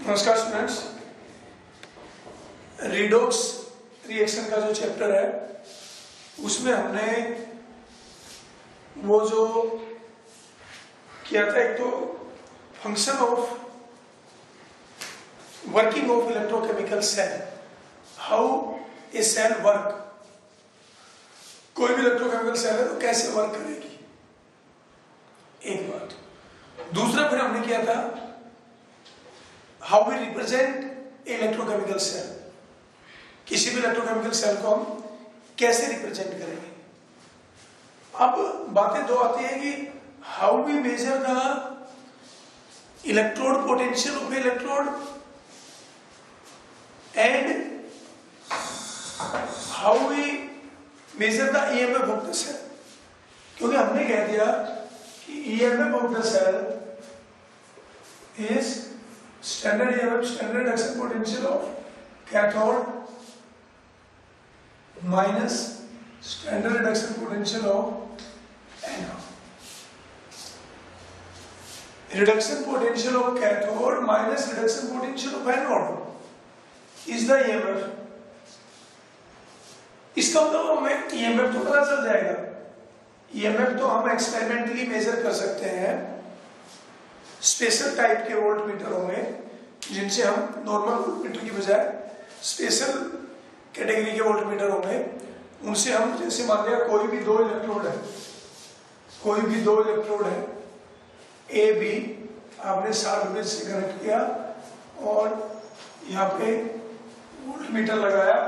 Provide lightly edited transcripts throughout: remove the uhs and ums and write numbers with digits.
नमस्कार students, redox reaction का जो चैप्टर है उसमें हमने वो जो किया था, एक तो function of working of electrochemical cell, how a cell work. कोई भी इलेक्ट्रोकेमिकल सेल है तो कैसे वर्क करेगी, एक बात। दूसरा फिर हमने किया था how we represent electrochemical cell, किसी भी इलेक्ट्रोकेमिकल सेल को हम कैसे रिप्रेजेंट करेंगे। अब बातें दो आती है कि how we measure the electrode potential of electrode and how we measure the EMF of the cell. क्योंकि हमने कह दिया कि EMF of the cell is standard EMF, standard reduction potential of cathode minus standard reduction potential of anode. Reduction potential of cathode minus reduction potential of anode is the EMF. इसका मतलब हमें EMF तो पता चल जाएगा। EMF तो हम experimentally major कर सकते हैं। स्पेशल टाइप के वोल्ट मीटर होंगे जिनसे हम नॉर्मल वोल्ट मीटर की बजाय स्पेशल कैटेगरी के वोल्ट मीटर होंगे, उनसे हम जैसे मान लिया कोई भी दो इलेक्ट्रोड है ए बी, आपने 60 वोल्ट से कनेक्ट किया और यहाँ पे वोल्ट मीटर लगाया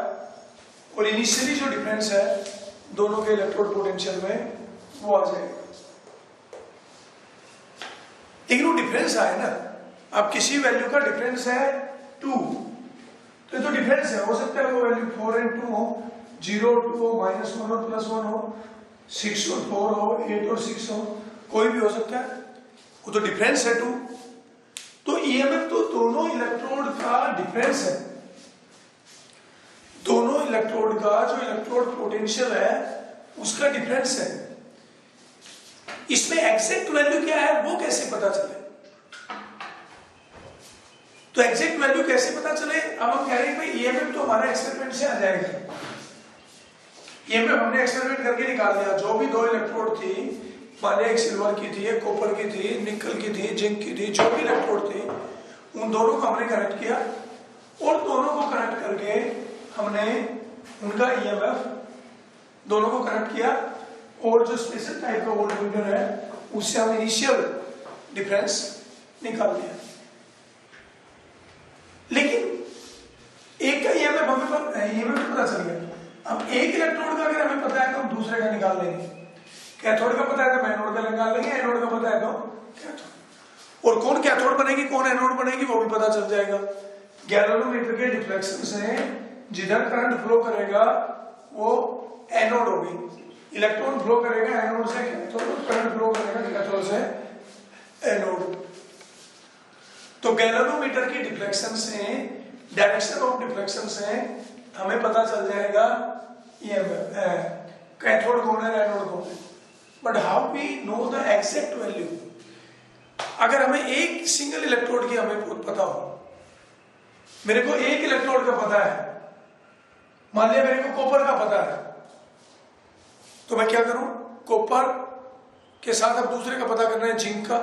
और इनिशियली जो डिफरेंस है दोनों के इलेक्ट्रोड पोटेंशियल में वो आ जाएगा। लेकिन वो डिफरेंस आए ना, अब किसी वैल्यू का डिफरेंस है 2, तो ये तो डिफरेंस है। हो सकता है वो वैल्यू 4 और 2 हो, 0 और 2 हो, -1 और +1 हो, 6 और 4 हो, 8 और 6 हो, कोई भी हो सकता है। वो तो डिफरेंस है 2। तो ईएमएफ तो दोनों इलेक्ट्रोड का डिफरेंस है। दोनों इलेक्ट्रोड का जो इलेक्ट्रोड पोटेंशियल है उसका डिफरेंस है। इसमें एग्जैक्ट वैल्यू क्या है वो कैसे पता चले? तो एग्जैक्ट वैल्यू कैसे पता चले? अब हम कह रहे हैं भाई ईएमएफ तो हमारे एक्सपेरिमेंट से आ जाएगा। ईएमएफ हमने एक्सपेरिमेंट करके निकाल दिया। जो भी दो इलेक्ट्रोड थी, मान लिया एक सिल्वर की थी, एक कॉपर की थी, निकल की थी, जिंक की थी, जो भी इलेक्ट्रोड थी उन दोनों को हमने कनेक्ट किया और दोनों को कनेक्ट करके हमने उनका ईएमएफ दोनों को कनेक्ट किया और जो स्पेशल टाइप का वोल्ट मीटर है उससे हम इनिशियल डिफरेंस निकाल लिया। लेकिन एक का ईएमएफ हमें पता चल गया। अब एक इलेक्ट्रोड का अगर हमें पता है तो हम दूसरे का निकाल लेंगे। कैथोड का पता है तो एनोड का निकाल लेंगे, एनोड का पता है तो कैथोड। और कौन कैथोड बनेगी कौन एनोड बनेगी वो भी पता चल जाएगा। गैल्वेनोमीटर के डिफ्लेक्शन से जिधर करंट फ्लो करेगा वो एनोड होगी, इलेक्ट्रॉन फ्लो करेगा एनोड से कैथोड, करंट फ्लो करेगा कैथोड से एनोड। तो गैल्वेनोमीटर की डिफ्लेक्शन से, डायरेक्शन ऑफ डिफ्लेक्शन से हमें पता चल जाएगा ईएमएफ कैथोड कौन है एनोड कौन है। But how we know the exact value? अगर हमें एक सिंगल इलेक्ट्रोड की हमें पता हो, मेरे को एक इलेक्ट्रोड का पता है, मान लिया मेरे को कॉपर का पता है, तो मैं क्या करूं? कॉपर के साथ अब दूसरे का पता करना है जिंक का,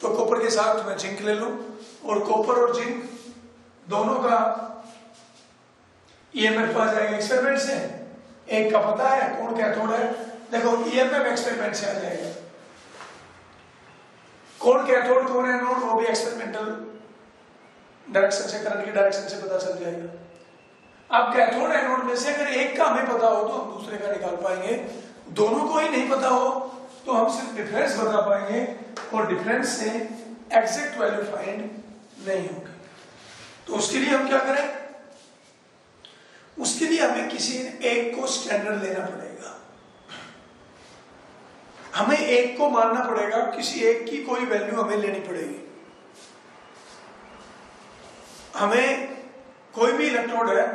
तो कॉपर के साथ मैं जिंक ले लूं और कॉपर और जिंक दोनों का ईएमएफ आ जाएगा एक्सपेरिमेंट से। एक का पता है कौन कैथोड है, देखो ईएमएफ एक्सपेरिमेंट से आ जाएगा। कौन कैथोड कौन एनोड वो भी एक्सपेरिमेंटल डायरेक्शन से, करंट की डायरेक्शन से पता चल जाएगा। अब कैथोड एनोड में से अगर एक का हमें पता हो तो हम दूसरे का निकाल पाएंगे। दोनों को ही नहीं पता हो तो हम सिर्फ डिफरेंस बता पाएंगे और डिफरेंस से एग्जैक्ट वैल्यू फाइंड नहीं होगी। तो उसके लिए हम क्या करें? उसके लिए हमें किसी एक को स्टैंडर्ड लेना पड़ेगा। हमें एक को मानना पड़ेगा, किसी एक की कोई वैल्यू हमें लेनी पड़ेगी। हमें कोई भी इलेक्ट्रोड है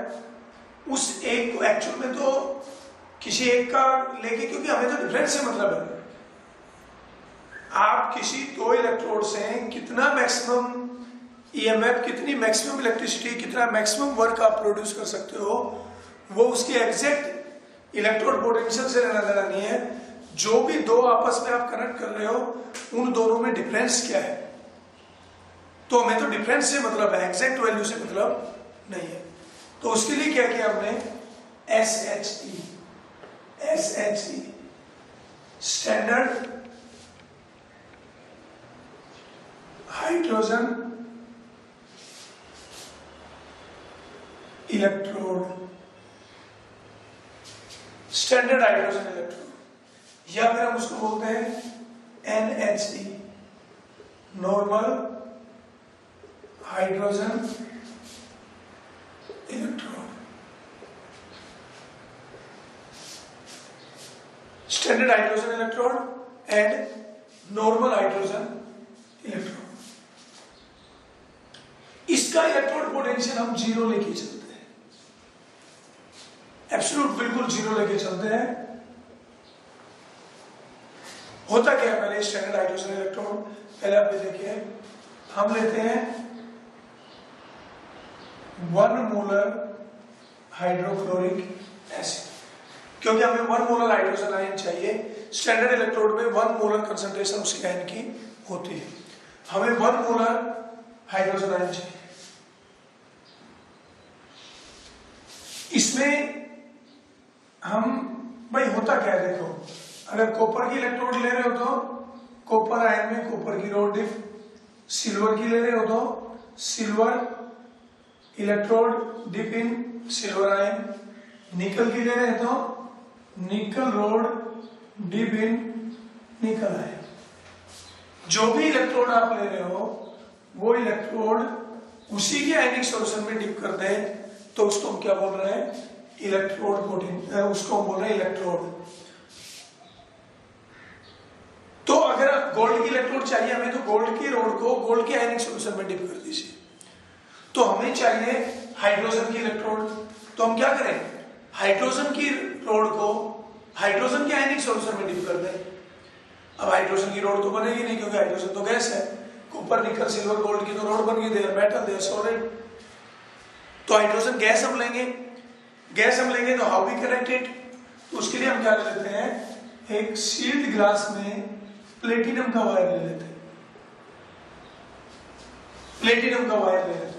उस एक को एक्चुअल में तो किसी एक का लेके, क्योंकि हमें तो डिफरेंस से मतलब है। आप किसी दो इलेक्ट्रोड से कितना मैक्सिमम ईएमएफ कितनी मैक्सिमम इलेक्ट्रिसिटी, कितना मैक्सिमम वर्क आप प्रोड्यूस कर सकते हो, वो उसके एग्जैक्ट इलेक्ट्रोड पोटेंशियल से लेना देना नहीं है। जो भी दो आपस में आप कनेक्ट कर रहे हो उन दोनों में डिफरेंस क्या है, तो हमें तो डिफरेंस से मतलब है, एग्जैक्ट वैल्यू से मतलब नहीं है। तो उसके लिए क्या किया हमने, SHE standard hydrogen electrode, standard hydrogen electrode, या फिर हम उसको बोलते हैं NHE normal hydrogen electrode. Standard hydrogen electrode and normal hydrogen electrode. इसका इलेक्ट्रोड पोटेंशियल हम जीरो लेके चलते हैं, एब्सोल्यूट बिल्कुल जीरो लेके चलते हैं। होता क्या है, पहले स्टैंडर्ड हाइड्रोजन इलेक्ट्रोड, पहले आप देखिए, हम लेते हैं 1 मोलर हाइड्रोक्लोरिक एसिड, क्योंकि हमें 1 मोलर हाइड्रोजन आयन चाहिए। स्टैंडर्ड इलेक्ट्रोड में 1 मोलर कंसंट्रेशन उसी आयन की होती है, हमें 1 मोलर हाइड्रोजन आयन चाहिए। इसमें हम भाई होता क्या है, देखो, अगर कॉपर की इलेक्ट्रोड ले रहे हो तो कॉपर आयन में कॉपर की रोड डिप, सिल्वर की ले रहे हो तो silver electrode dip in silver ion, nickel की ले रहे हैं तो निकल रोड डिप इन निकल आयन। जो भी इलेक्ट्रोड आप ले रहे हो वो इलेक्ट्रोड उसी के आयनिक सॉल्यूशन में डिप कर दे तो उसको हम क्या बोल रहे हैं, इलेक्ट्रोड पोटेंशियल, उसको हम बोल रहे हैं इलेक्ट्रोड। तो अगर गोल्ड की इलेक्ट्रोड चाहिए हमें, तो गोल्ड की रोड को गोल्ड के आयनिक सॉल्यूशन में डिप कर दीजिए। तो हमें चाहिए हाइड्रोजन की इलेक्ट्रोड, तो हम क्या करें, हाइड्रोजन की रोड को हाइड्रोजन के आयनिक सॉल्यूशन में डिप कर दें। अब हाइड्रोजन की रोड तो बनेगी नहीं, क्योंकि हाइड्रोजन तो गैस है, कॉपर निकल सिल्वर गोल्ड की तो रोड बन गई, देयर मेटल देयर सॉलिड। तो हाइड्रोजन गैस हम लेंगे, गैस हम लेंगे तो हाउ वी कनेक्ट इट, तो उसके लिए हम क्या ले लेते हैं, एक सील्ड ग्लास में प्लेटिनम का वायर ले लेते हैं, प्लेटिनम का वायर ले लेते हैं।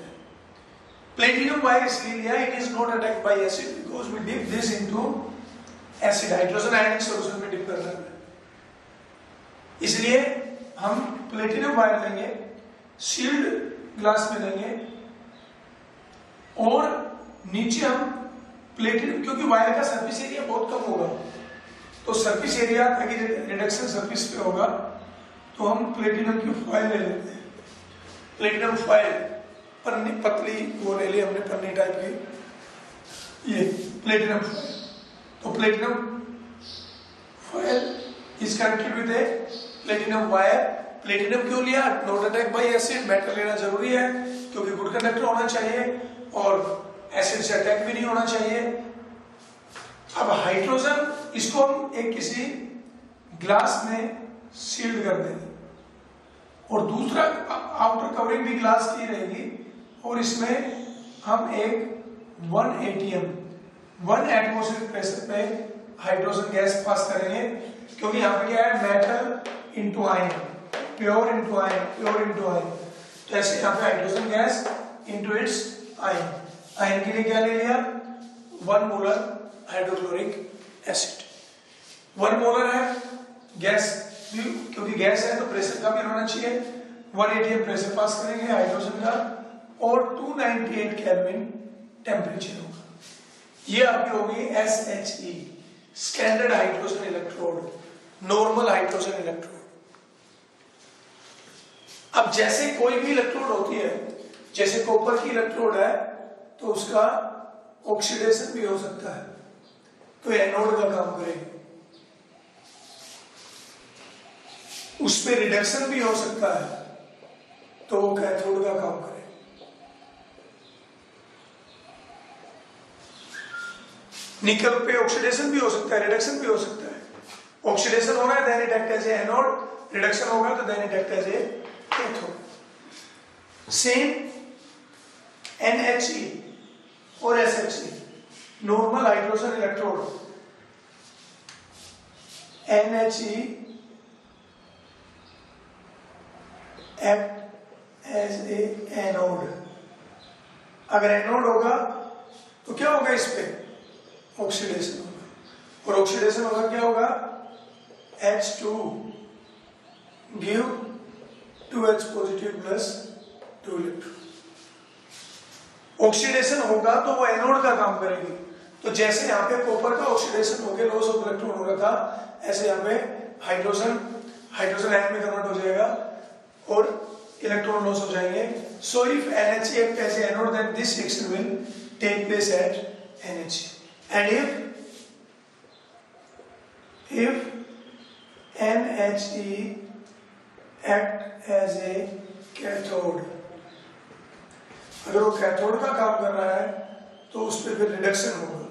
प्लेटिनम वायर इसलिए लिया, it is not attacked by acid because we dip this into acid, hydrogen ionic solution में डिप कर रहे हैं, इसलिए हम प्लेटिनम वायर लेंगे, सील्ड ग्लास में लेंगे और नीचे हम प्लेटिनम, क्योंकि वायर का सरफेस एरिया बहुत कम होगा, तो सरफेस एरिया ताकि रिडक्शन सरफेस पे होगा, तो हम प्लेटिनम की फॉयल ले लेते हैं। प्लेटिनम फॉयल पन्नी, पतली वो ले ली हमने पन्नी टाइप की, ये प्लेटिनम फॉयल। तो platinum foil is connected with A platinum wire. Platinum क्यों लिया, not attack by acid, metal लेना जरूरी है क्योंकि गुड कंडक्टर होना चाहिए और एसिड से अटैक भी नहीं होना चाहिए। अब हाइड्रोजन, इसको हम एक किसी ग्लास में सील्ड कर देंगे और दूसरा आउटर कवरिंग भी ग्लास की रहेगी और इसमें हम एक 1 atm 1 एटमॉस्फेरिक प्रेशर पे हाइड्रोजन गैस पास करेंगे, क्योंकि यहाँ पे क्या है, metal into ion, pure into ion, pure into ion, तो ऐसे यहाँ पे hydrogen gas into its ion. Ion के लिए क्या ले लिया, 1 मोलर हाइड्रोक्लोरिक एसिड, 1 मोलर है गैस, क्योंकि गैस है तो प्रेशर का भी होना चाहिए, 1 atm प्रेशर पास करेंगे हाइड्रोजन का और 298 केल्विन टेम्परेचर होगा। ये आपकी होगी SHE standard hydrogen electrode, normal hydrogen electrode. अब जैसे कोई भी इलेक्ट्रोड होती है, जैसे कॉपर की इलेक्ट्रोड है तो उसका ऑक्सीडेशन भी हो सकता है, तो एनोड का काम करेगी, उसमें रिडक्शन भी हो सकता है तो वो कैथोड का काम करे। निकल पे ऑक्सीडेशन भी हो सकता है, रिडक्शन भी हो सकता है। ऑक्सीडेशन हो रहा है then it act as a anode, reduction होगा तो then it act as a cathode. Same NHE और SHE, normal hydrogen electrode, NHE act as a anode. अगर एनोड होगा तो क्या होगा, इस पे ऑक्सीडेशन होगा, और ऑक्सीडेशन होगा क्या होगा, H2 give 2H positive plus 2 electron. Oxidation होगा तो वो एनोड का काम करेगी। तो जैसे यहाँ पे कॉपर का ऑक्सीडेशन होकर लॉस ऑफ इलेक्ट्रॉन हो रहा था, ऐसे यहाँ पे हाइड्रोजन आयन में कन्वर्ट हो जाएगा और इलेक्ट्रॉन लॉस हो जाएंगे। So if NHE act as an anode, then this reaction will take place at NHE, and if NHE act as a cathode, अगर वो कैथोड का काम कर रहा है तो उस पर फिर रिडक्शन होगा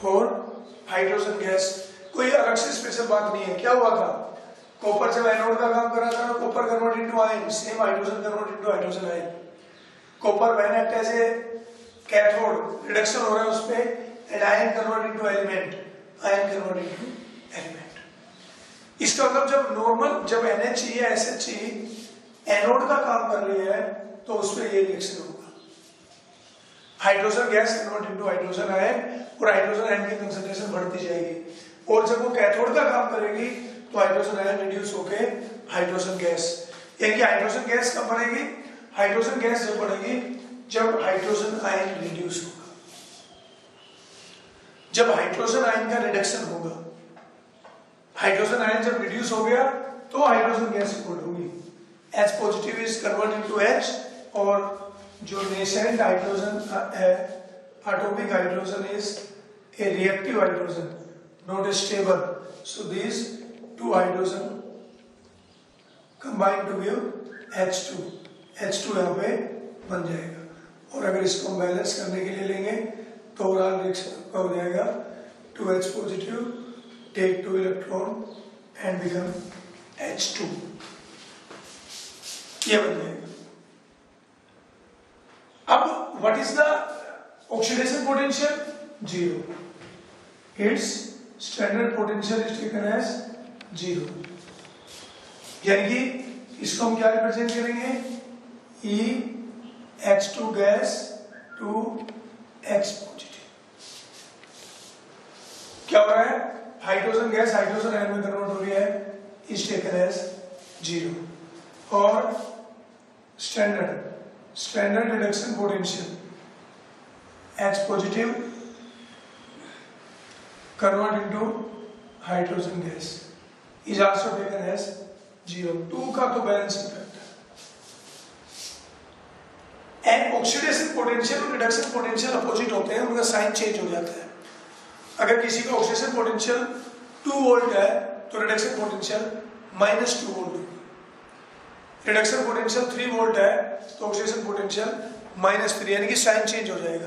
और हाइड्रोजन गैस। कोई अलग से स्पेशल बात नहीं है। क्या हुआ था, कॉपर जब एनोड का काम कर रहा था, copper convert into ion, same hydrogen convert into hydrogen ion. Copper when act as a cathode, reduction हो रहा है उस पे, and ion convert into element, ion convert into element. इसका मतलब जब नॉर्मल, जब NHE या SHE एनोड का काम कर रही है तो उसमें ये रिएक्शन होगा, hydrogen gas convert into hydrogen ion, और हाइड्रोजन आयन की कंसंट्रेशन बढ़ती जाएगी। और जब वो कैथोड का काम करेगी तो हाइड्रोजन आयन रिड्यूस होके हाइड्रोजन गैस, यानी हाइड्रोजन गैस कब बढ़ेगी, हाइड्रोजन गैस जब बढ़ेगी जब हाइड्रोजन आयन रिड्यूस होगा, जब हाइड्रोजन आयन का रिडक्शन होगा। हाइड्रोजन आयन जब रिड्यूस हो गया तो हाइड्रोजन गैस फॉर्म होगी। H positive is convert into H, और जो नेसेंट हाइड्रोजन है, atomic hydrogen is a reactive hydrogen, not a stable. So this two hydrogen combine to give H2 यहाँ पे बन जाएगा। और अगर इसको हम बैलेंस करने के लिए लेंगे तो ओवरऑल रिएक्शन हो जाएगा 2H positive take 2 electron and become H2, ये बन जाएगा। अब what is the oxidation potential, 0, it's standard potential is taken as 0, यानी कि इसको हम क्या रिप्रेजेंट करेंगे, H2 gas to H positive. क्या हो रहा है, हाइड्रोजन गैस हाइड्रोजन आयन में कन्वर्ट हो रही है, इज टेकन एज 0, और standard reduction potential H positive convert into hydrogen gas is also taken as 0। 2 का तो balancing factor. And oxidation potential और रिडक्शन पोटेंशियल अपोजिट होते हैं, उनका साइन चेंज हो जाता है। अगर किसी का ऑक्सीडेशन पोटेंशियल 2 वोल्ट है तो reduction potential -2 volt, reduction potential 3 volt है तो ऑक्सीडेशन पोटेंशियल -3, यानी कि साइन चेंज हो जाएगा।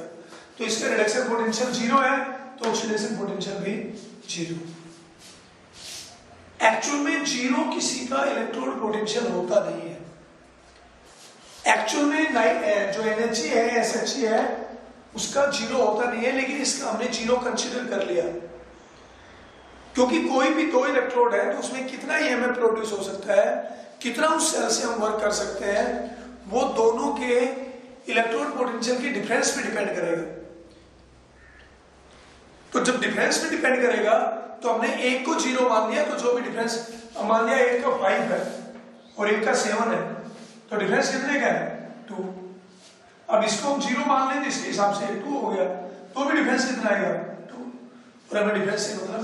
तो इसका रिडक्शन पोटेंशियल 0 है तो ऑक्सीडेशन पोटेंशियल भी 0। एक्चुअल में 0 किसी का इलेक्ट्रोड पोटेंशियल होता नहीं है। एक्चुअल में जो NHE है SHE है उसका 0 होता नहीं है, लेकिन इसका हमने 0 कंसीडर कर लिया क्योंकि कोई भी 2 इलेक्ट्रोड है तो उसमें कितना EMF प्रोड्यूस हो सकता है, कितना उस सेल से हम वर्क कर सकते हैं, वो दोनों के इलेक्ट्रोड पोटेंशियल की डिफरेंस पे डिपेंड करेगा। तो जब डिफरेंस पे डिपेंड करेगा तो हमने एक को 0 मान लिया, तो जो भी डिफरेंस मान लिया, एक का 5 है और एक का 7 है, तो डिफरेंस कितने का है, 2। अब इसको हम 0 मान लें तो इसके हिसाब से 2 हो गया, तो भी डिफरेंस कितना आएगा, 2। और हमें डिफरेंस से मतलब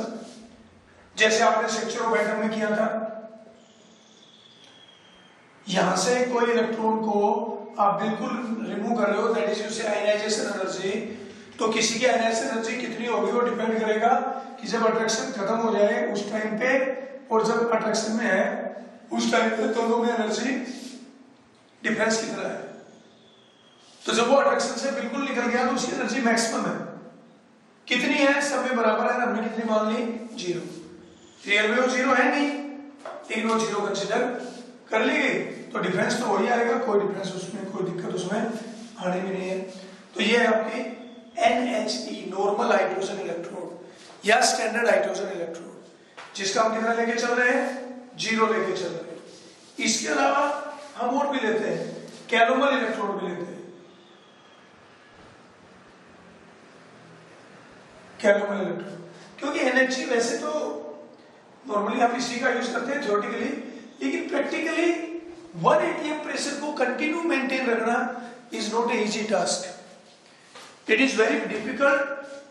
जैसे आपने स्ट्रक्चर ऑफ एटम में किया था, यहां से कोई इलेक्ट्रॉन को आप बिल्कुल रिमूव कर रहे हो, दैट इज यू से आयनाइजेशन एनर्जी। तो किसी की आयनाइजेशन एनर्जी कितनी होगी वो डिपेंड करेगा कि जब अट्रैक्शन खत्म हो जाए उस टाइम पे, और जब अट्रैक्शन में है उस टाइम पे दोनों में एनर्जी डिफरेंस कितना है। तो जब वो अट्रैक्शन से बिल्कुल निकल गया तो उसकी एनर्जी मैक्सिमम है, कितनी है, सब में बराबर है, हमने कितनी मान ली, 0। रियल में वो 0 है नहीं, लेकिन वो 0 कंसीडर कर ली गई। तो डिफरेंस तो वही आएगा, कोई डिफरेंस उसमें, कोई दिक्कत उसमें आने भी नहीं है। तो ये है आपकी NHE नॉर्मल हाइड्रोजन इलेक्ट्रोड या स्टैंडर्ड हाइड्रोजन इलेक्ट्रोड, जिसका हम कितना लेके चल रहे हैं, 0 लेके चल रहे हैं। इसके अलावा हम और भी लेते हैं, कैलोमल इलेक्ट्रोड भी लेते हैं, कैलोमल इलेक्ट्रोड, क्योंकि NHE वैसे तो नॉर्मली हम इसी का यूज करते हैं थ्योरेटिकली, लेकिन प्रैक्टिकली 1 atm प्रेशर को कंटिन्यू मेंटेन रखना is not a easy task. It is very difficult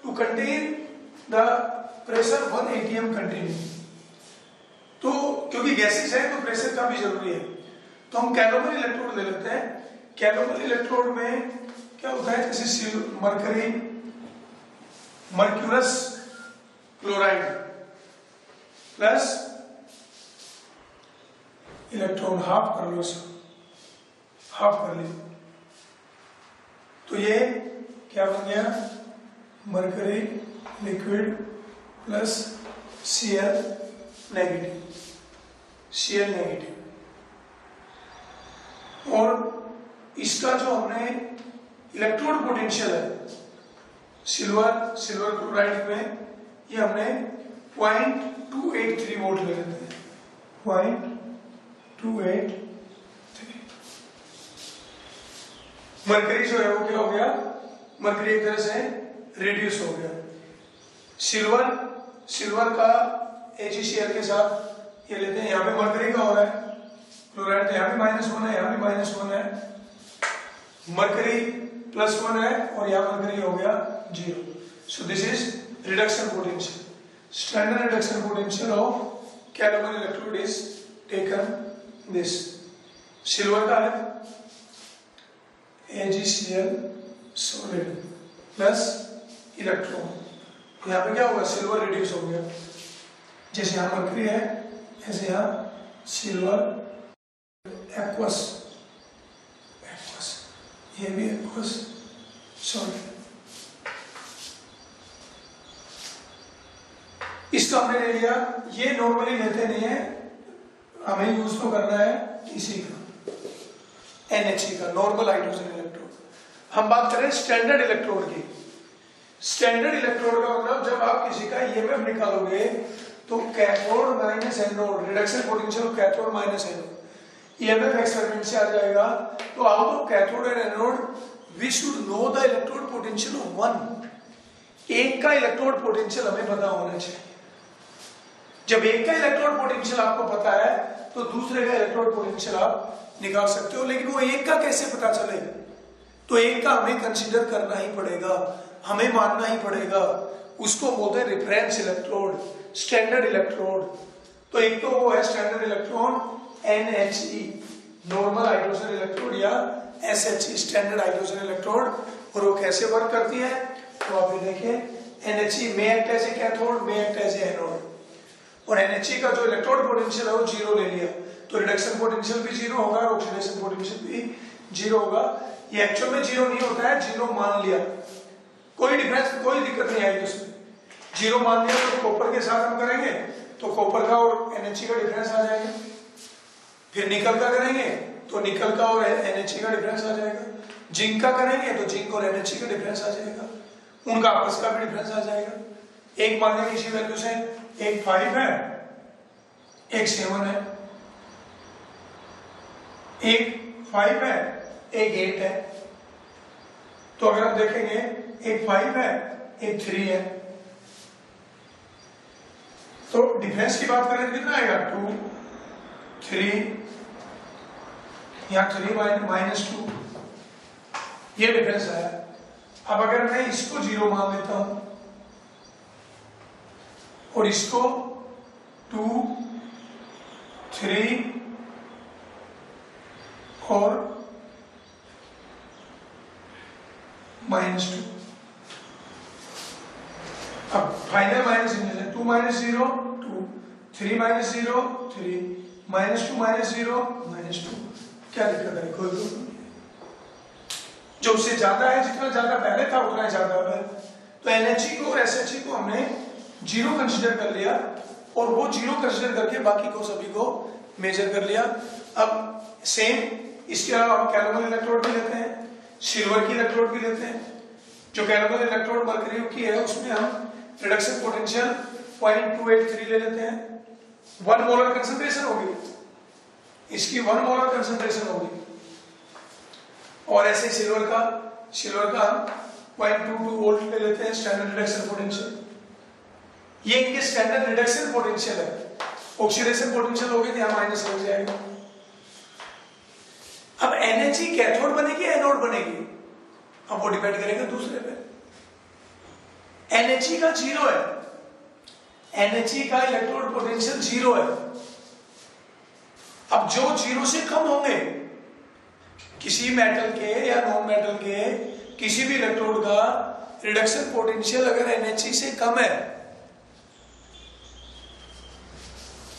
to contain the pressure 1 atm continue. तो क्योंकि गैसेस है तो प्रेशर का भी जरूरी है, तो हम कैलोमल इलेक्ट्रोड ले लेते हैं। कैलोमल इलेक्ट्रोड में क्या होता है, जैसे mercury, mercurous chloride plus electron, half कर लो इसको, हाफ कर ली, तो ये क्या बन गया, mercury liquid plus Cl negative, Cl negative. और इसका जो हमने इलेक्ट्रोड पोटेंशियल है सिल्वर क्लोराइड में, ये हमने 0.283 वोल्ट ले लेते हैं, 0.283। मरकरी जो है वो क्या हो गया, मरकरी एक तरह से रिड्यूस हो गया। सिल्वर का AgCl के साथ ये लेते हैं, यहाँ पे मरकरी का हो रहा है क्लोराइड, तो यहाँ पे -1 है, यहाँ पे -1 है, मरकरी +1 है और यहाँ मरकरी हो गया 0। So this is reduction potential, standard reduction potential of calomel electrode is taken this. Silver का है AgCl सॉलिड प्लस इलेक्ट्रॉन, यहाँ पे क्या होगा, सिल्वर रिड्यूस हो गया, जैसे यहाँ मरकरी है ऐसे यहाँ सिल्वर एक्वस, ये भी एक्वस सॉलिड। इसका हमने ले लिया, ये नॉर्मली लेते नहीं है, हमें यूज तो करना है इसी का, NHE का, नॉर्मल हाइड्रोजन इलेक्ट्रोड। हम बात करें स्टैंडर्ड इलेक्ट्रोड की। स्टैंडर्ड इलेक्ट्रोड का मतलब जब आप किसी का EMF निकालोगे तो cathode minus anode, reduction potential of cathode minus anode, EMF experiment से आ जाएगा। तो out of cathode and anode we should know the electrode potential of one, एक का इलेक्ट्रोड पोटेंशियल हमें पता होना चाहिए। जब एक का इलेक्ट्रोड पोटेंशियल आपको पता है तो दूसरे का इलेक्ट्रोड पोटेंशियल आप निकाल सकते हो, लेकिन वो एक का कैसे पता चले, तो एक का हमें कंसीडर करना ही पड़ेगा, हमें मानना ही पड़ेगा, उसको बोलते हैं रेफरेंस इलेक्ट्रोड, स्टैंडर्ड इलेक्ट्रोड। तो एक तो वो है standard electrode NHE normal hydrogen electrode या SHE स्टैंडर्ड हाइड्रोजन इलेक्ट्रोड, और वो कैसे वर्क करती है तो आप ये देखिए, NHE में एक्ट एज ए कैथोड, में एक्ट एज ए एनोड, और NHE का जो इलेक्ट्रोड पोटेंशियल है वो 0 ले लिया, तो रिडक्शन पोटेंशियल भी 0 होगा और ऑक्सीडेशन पोटेंशियल भी 0 होगा। ये एक्चुअल में 0 नहीं होता है, 0 मान लिया, कोई डिफरेंस, कोई दिक्कत नहीं आएगी उसमें, 0 मान लिया। तो कॉपर के साथ हम करेंगे तो कॉपर का और NHE का डिफरेंस आ जाएगा, फिर निकल का करेंगे तो निकल का और NHE का डिफरेंस आ जाएगा, जिंक का करेंगे तो जिंक और NHE का डिफरेंस आ जाएगा, उनका आपस का भी डिफरेंस आ जाएगा। एक मान लिया किसी वैल्यू से, एक 5 है, एक 7 है, एक 5 है, एक 8 है, तो अगर आप देखेंगे एक 5 है, एक 3 है, तो डिफरेंस की बात करें तो कितना आएगा, 2 3, यहाँ 3 -2, ये डिफरेंस आया। अब अगर मैं इसको 0 मान लेता हूं और इसको 2 3 और -2, अब फाइनल माइनस 2 -0 2, 3 -0 3, -2 -0 -2, क्या दिक्कत है, कोई नहीं। जो उससे ज्यादा है, जितना ज्यादा पहले था उतना ज्यादा है, तो NHE को और SHE को हमने 0 कंसीडर कर लिया और वो 0 कंसीडर करके बाकी को सभी को मेजर कर लिया। अब सेम इसके अलावा हम कैलोमल इलेक्ट्रोड भी लेते हैं, सिल्वर की इलेक्ट्रोड भी लेते हैं। जो कैलोमल इलेक्ट्रोड मर्करी की है उसमें हम रिडक्शन पोटेंशियल 0.283 ले लेते हैं, 1 मोलर कंसंट्रेशन होगी इसकी, 1 मोलर कंसंट्रेशन होगी। और ऐसे सिल्वर का हम 0.22 वोल्ट ले लेते हैं स्टैंडर्ड रिडक्शन पोटेंशियल। ये इनके स्टैंडर्ड रिडक्शन पोटेंशियल है। ऑक्सीडेशन पोटेंशियल होगी तो यहां माइनस हो जाएगा। अब NHE कैथोड बनेगी एनोड बनेगी, अब वो डिपेंड करेगा दूसरे पे। NHE का 0 है, NHE का इलेक्ट्रोड पोटेंशियल 0 है। अब जो 0 से कम होंगे किसी मेटल के या नॉन मेटल के किसी भी इलेक्ट्रोड का रिडक्शन पोटेंशियल अगर NHE से कम है,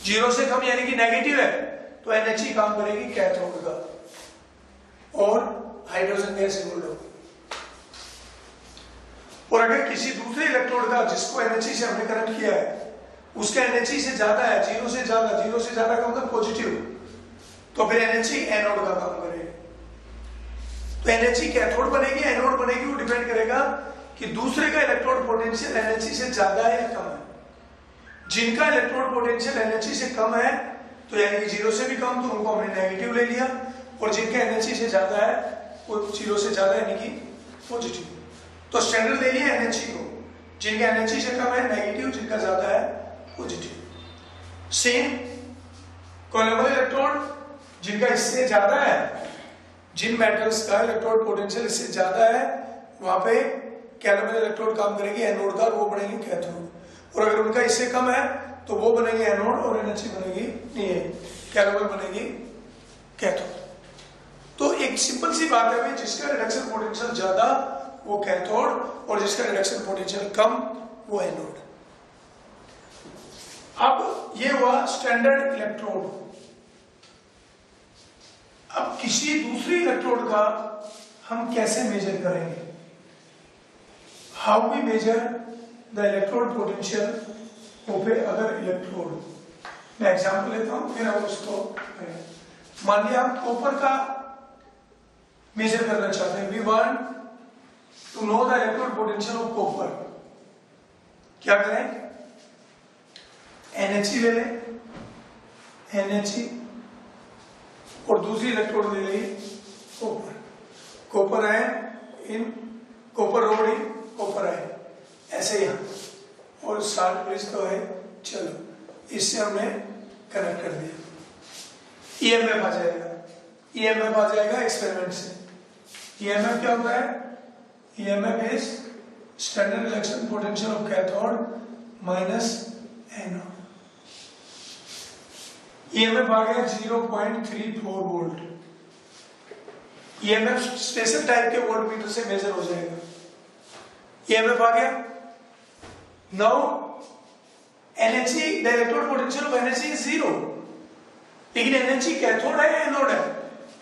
0 से कम यानी कि नेगेटिव है, तो NHE काम करेगी कैथोड का और हाइड्रोजन गैस इवोल्व होगी। और अगर किसी दूसरे इलेक्ट्रोड का जिसको NHE से हमने कनेक्ट किया है उसका NHE से ज्यादा है, 0 से ज्यादा का मतलब पॉजिटिव, तो फिर NHE एनोड का काम करेगा। तो NHE कैथोड बनेगी एनोड बनेगी, वो डिपेंड करेगा कि दूसरे का इलेक्ट्रोड पोटेंशियल NHE से ज्यादा है या कम है। जिनका इलेक्ट्रोड पोटेंशियल NHE से कम है तो यानी कि 0 से भी कम, तो उनको हमने नेगेटिव ले लिया, और जिनका NHE से ज्यादा है वो 0 से ज्यादा यानी कि पॉजिटिव। तो स्टैंडर्ड ले लिया NHE को, जिनका NHE से कम है नेगेटिव, जिनका ज्यादा है पॉजिटिव। सेम कोलोमल इलेक्ट्रोड जिनका इससे ज्यादा है, जिन मेटल्स का इलेक्ट्रोड पोटेंशियल इससे ज्यादा है वहां पे कैलोमल इलेक्ट्रोड काम करेगी एनोड का, वो बनेगी कैथोड। और अगर उनका इससे कम है तो वो बनेगी एनोड और NHE बनेगी नहीं, कैलोमल बनेगी कैथोड। तो एक सिंपल सी बात है भाई, जिसका रिडक्शन पोटेंशियल ज्यादा वो कैथोड और जिसका रिडक्शन पोटेंशियल कम वो एनोड। अब ये हुआ स्टैंडर्ड इलेक्ट्रोड। अब किसी दूसरी इलेक्ट्रोड का हम कैसे मेजर करेंगे? How we measure the electrode potential of a other electrode. मैं एग्जांपल लेता हूं फिर हम उसको मान लिया हम कॉपर का मेजर करना चाहते हैं। We want to know the electrode potential of copper. क्या करें? NHE ले लें, NHE, और दूसरी इलेक्ट्रोड ले ली कॉपर। कॉपर है in copper road in copper है ऐसे यहां, और साल्ट ब्रिज तो है, चलो इससे हमने कनेक्ट कर दिया। EMF आ जाएगा, EMF आ जाएगा एक्सपेरिमेंट से। EMF क्या होता है? EMF is standard reduction potential of cathode minus anode. EMF आ गया 0.34 वोल्ट। EMF स्पेशल टाइप के वोल्ट मीटर से मेजर हो जाएगा। EMF आ गया। Now NHE the electrode potential of NHE is 0, लेकिन NHE कैथोड है या एनोड है?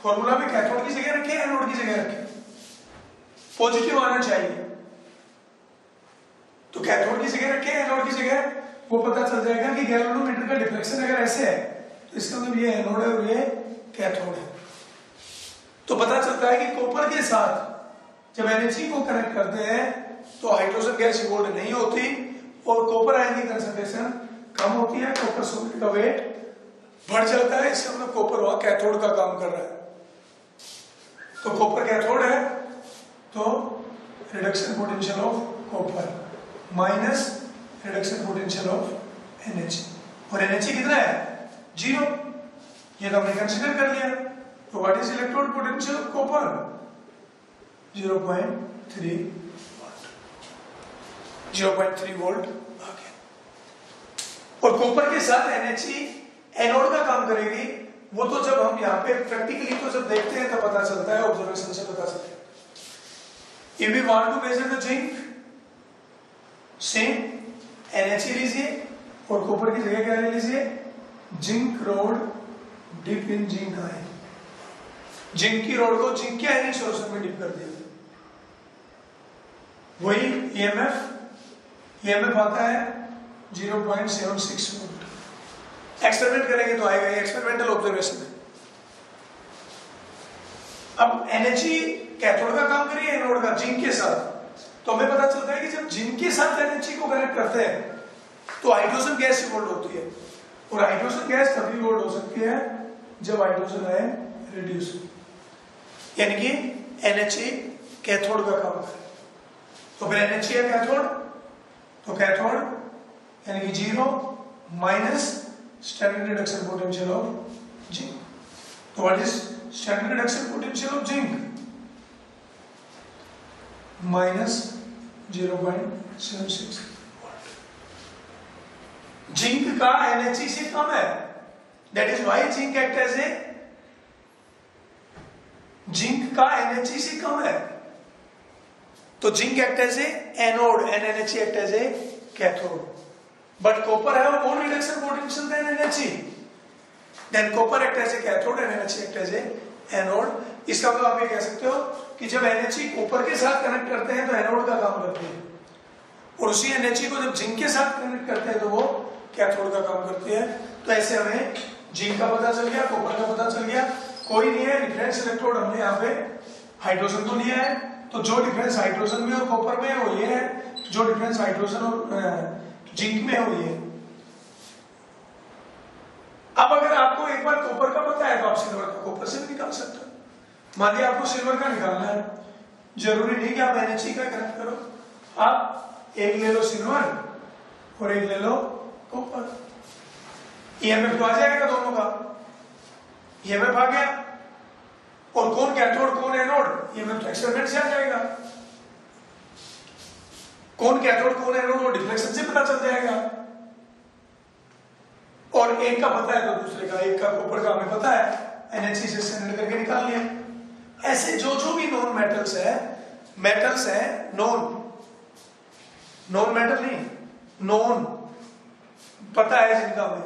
फॉर्मूला में कैथोड की जगह रखे एनोड की जगह रखे, पॉजिटिव आना चाहिए, तो कैथोड की जगह रखे एनोड की जगह, वो पता चल जाएगा कि गैल्वेनोमीटर का डिफ्लेक्शन अगर ऐसे है तो इसका मतलब ये एनोड है और ये कैथोड है। तो पता चलता है कि कॉपर के साथ जब NHE को कनेक्ट करते हैं तो हाइड्रोजन गैस इवोल्व नहीं होती और कॉपर आयन की कंसंट्रेशन कम होती है, कॉपर सॉल्यूट का वेट बढ़ जाता है, इसका मतलब कॉपर वहां कैथोड का काम कर रहा है। तो कॉपर कैथोड है तो reduction potential of copper minus reduction potential of NHE, और NHE कितना है? 0। ये तो हमने कंसीडर कर लिया। तो what is electrode potential of copper? 0.3 volt. 0.3 volt आ गया। और कॉपर के साथ NHE एनोड का काम करेगी। वो तो जब हम यहाँ पे प्रैक्टिकली तो जब देखते हैं तब पता चलता है, ऑब्जर्वेशन से पता चलता है। If we want to measure the zinc, same NHE लीजिए और कॉपर की जगह क्या ले लीजिए? Zinc rod dip in zinc ion. Zinc की रोड को जिंक के आयनिक सॉल्यूशन में डिप कर दिया। वही EMF आता है 0.76 वोल्ट। एक्सपेरिमेंट करेंगे तो आएगा, ये एक्सपेरिमेंटल ऑब्जर्वेशन है। अब NHE कैथोड का काम करिए एनोड का जिंक के साथ, तो हमें पता चलता है कि जब जिंक के साथ NHE को कनेक्ट करते हैं तो हाइड्रोजन गैस इवॉल्व होती है, और हाइड्रोजन गैस तभी इवॉल्व हो सकती है जब हाइड्रोजन आयन रिड्यूस हो, यानी कि NHE कैथोड का काम करे। तो फिर NHE है कैथोड, तो कैथोड यानी कि 0 minus standard reduction potential of zinc. तो what is standard reduction potential of zinc? Minus 0.76 volt. Zinc का NHE से कम है, that is why zinc act as a, zinc का NHE से कम है तो zinc act as a anode and NHE act as a cathode. But copper है more reduction potential than NHE, then copper act as a cathode and NHE act as a anode। इसका मतलब आप ये कह सकते हो कि जब NHE कॉपर के साथ कनेक्ट करते हैं तो एनोड का काम करते हैं, और उसी NHE को जब जिंक के साथ कनेक्ट करते हैं तो वो कैथोड का काम करती है। तो ऐसे हमें जिंक का पता चल गया, कॉपर का पता चल गया, कोई नहीं है डिफरेंस इलेक्ट्रोड, हमने यहाँ पे हाइड्रोजन को लिया है, तो जो डिफरेंस हाइड्रोजन में और कॉपर में है वो ये है, जो डिफरेंस हाइड्रोजन और जिंक में है वो ये। अब अगर आपको एक बार कॉपर का पता है तो आप सिल्वर का कॉपर से भी निकाल सकते हो। मान लिया आपको सिल्वर का निकालना है, जरूरी नहीं कि आप NHE का कनेक्ट करो, आप एक ले लो सिल्वर और एक ले लो कॉपर, EMF तो आ जाएगा दोनों का, EMF आ गया, और कौन कैथोड कौन एनोड EMF तो एक्सपेरिमेंट से आ जाएगा, कौन कैथोड कौन एनोड वो डिफ्लेक्शन से पता चल जाएगा, और एक का पता है तो दूसरे का, एक का कॉपर का हमें पता है, NHE से स्टैंडर्ड करके निकाल लिया। ऐसे जो भी नॉन मेटल्स है नॉन मेटल नहीं, नॉन पता है जिनका हमें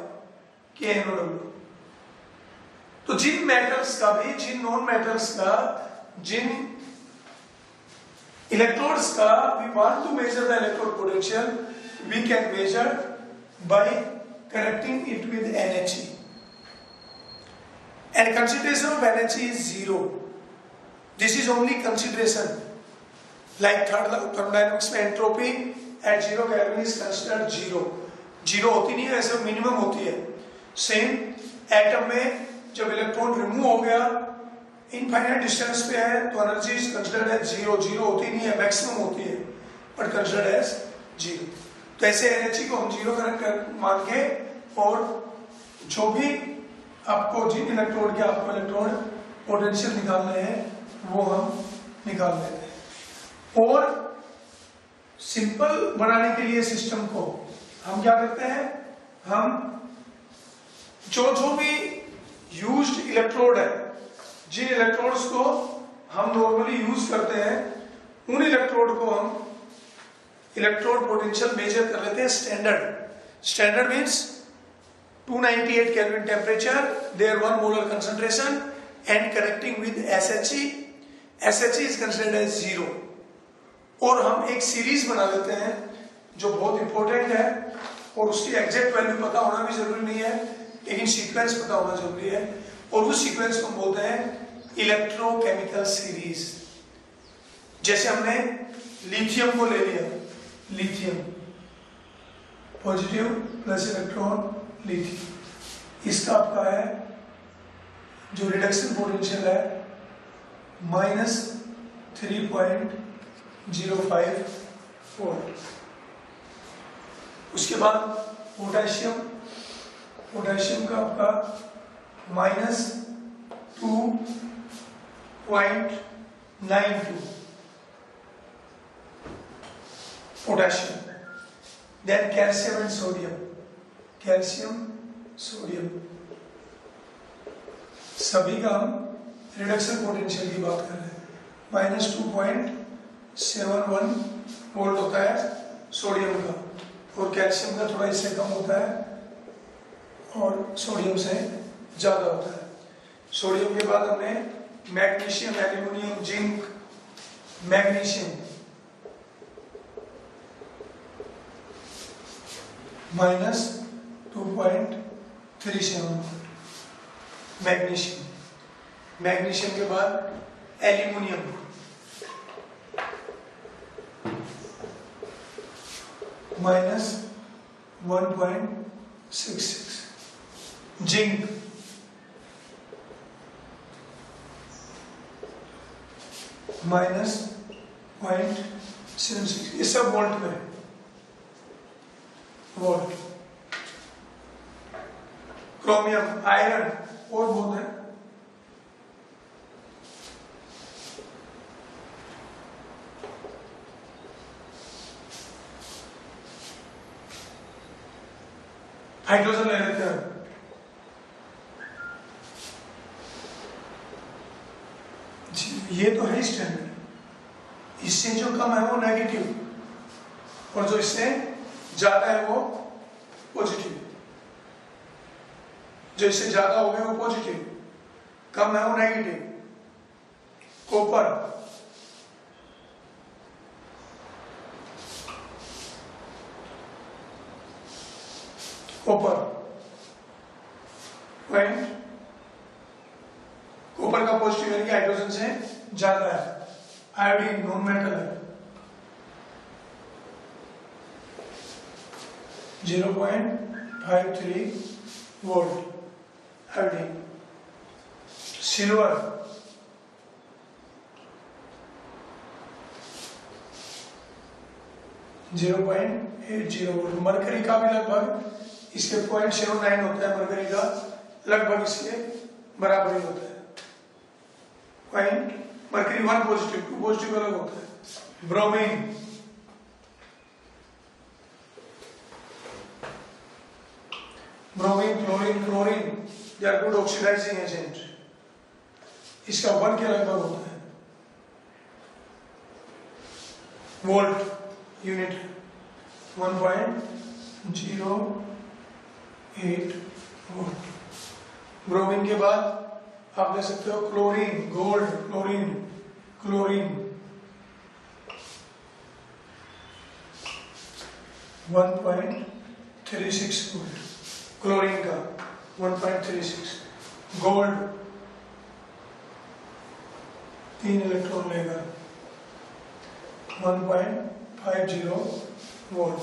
कि एनोड, तो जिन मेटल्स का भी, जिन नॉन मेटल्स का, जिन इलेक्ट्रोड्स का we want to measure the electrode potential, we can measure by connecting it with NHE, and concentration of NHE is 0. This is only consideration, like thermodynamics में entropy at 0 Kelvin is considered 0 होती नहीं है, ऐसे minimum होती है। Same atom में जब electron remove हो गया, इनफाइनाइट डिस्टेंस पे है, तो एनर्जी इज कंसिडर्ड एज 0 होती नहीं है, मैक्सिमम होती है बट कंसिडर्ड एज 0। तो ऐसे NHE को हम 0 कनेक्ट मान के, और जो भी आपको जिन इलेक्ट्रोड के आपको इलेक्ट्रॉन पोटेंशियल निकालने हैं वो हम निकाल लेते हैं। और सिंपल बनाने के लिए सिस्टम को हम क्या करते हैं, हम जो भी यूज्ड इलेक्ट्रोड है, जिन इलेक्ट्रोड्स को हम नॉर्मली यूज करते हैं, उन इलेक्ट्रोड को हम इलेक्ट्रोड पोटेंशियल मेजर कर लेते हैं standard means 298 Kelvin temperature, their 1 molar concentration, and connecting with SHE is considered as 0। और हम एक सीरीज बना लेते हैं जो बहुत इंपॉर्टेंट है, और उसकी एग्जैक्ट वैल्यू पता होना भी जरूरी नहीं है, लेकिन सीक्वेंस पता होना जरूरी है, और उस सीक्वेंस को बोलते हैं इलेक्ट्रोकेमिकल सीरीज। जैसे हमने लिथियम को ले लिया, lithium positive plus electron lithium, इसका आपका है जो रिडक्शन पोटेंशियल है -3.05 वोल्ट। उसके बाद पोटेशियम का आपका -2.92 potassium. Then calcium and sodium, सभी का हम रिडक्शन पोटेंशियल की बात कर रहे हैं। -2.71 वोल्ट होता है सोडियम का, और कैल्शियम का थोड़ा इससे कम होता है, और सोडियम से ज्यादा होता है। सोडियम के बाद हमने magnesium, aluminium, zinc, magnesium -2.37 magnesium के बाद एल्यूमिनियम, -1.66, जिंक -0.76, ये सब वोल्ट में, वोल्ट। क्रोमियम, आयरन और बहुत है, हाइड्रोजन ले लेते हैं, ये तो है स्टैंडर्ड। इससे जो कम है वो नेगेटिव और जो इससे ज्यादा है वो पॉजिटिव। जो इससे ज्यादा हो गए वो पॉजिटिव, कम है वो negative. Copper, copper point, copper का पॉजिटिव यानी हाइड्रोजन से ज्यादा है। आयोडीन नॉन मेटल है, 0.53 volt iodine. Silver, (0.80 volt. Mercury का भी लगभग इसके 0.79 होता है, मरकरी का लगभग इसके बराबर ही होता है। मरकरी 1 पॉजिटिव 2 पॉजिटिव अलग होता है। Bromine, bromine, chlorine, chlorine, they are good oxidising agent. इसका 1 के लगभग होता है वोल्ट यूनिट, 1.08 वोल्ट। ब्रोमीन के बाद आप ले सकते हो chlorine, gold, chlorine, chlorine 1.36 volt, chlorine का 1.36। गोल्ड 3 इलेक्ट्रॉन लेगा, 1.50 वोल्ट।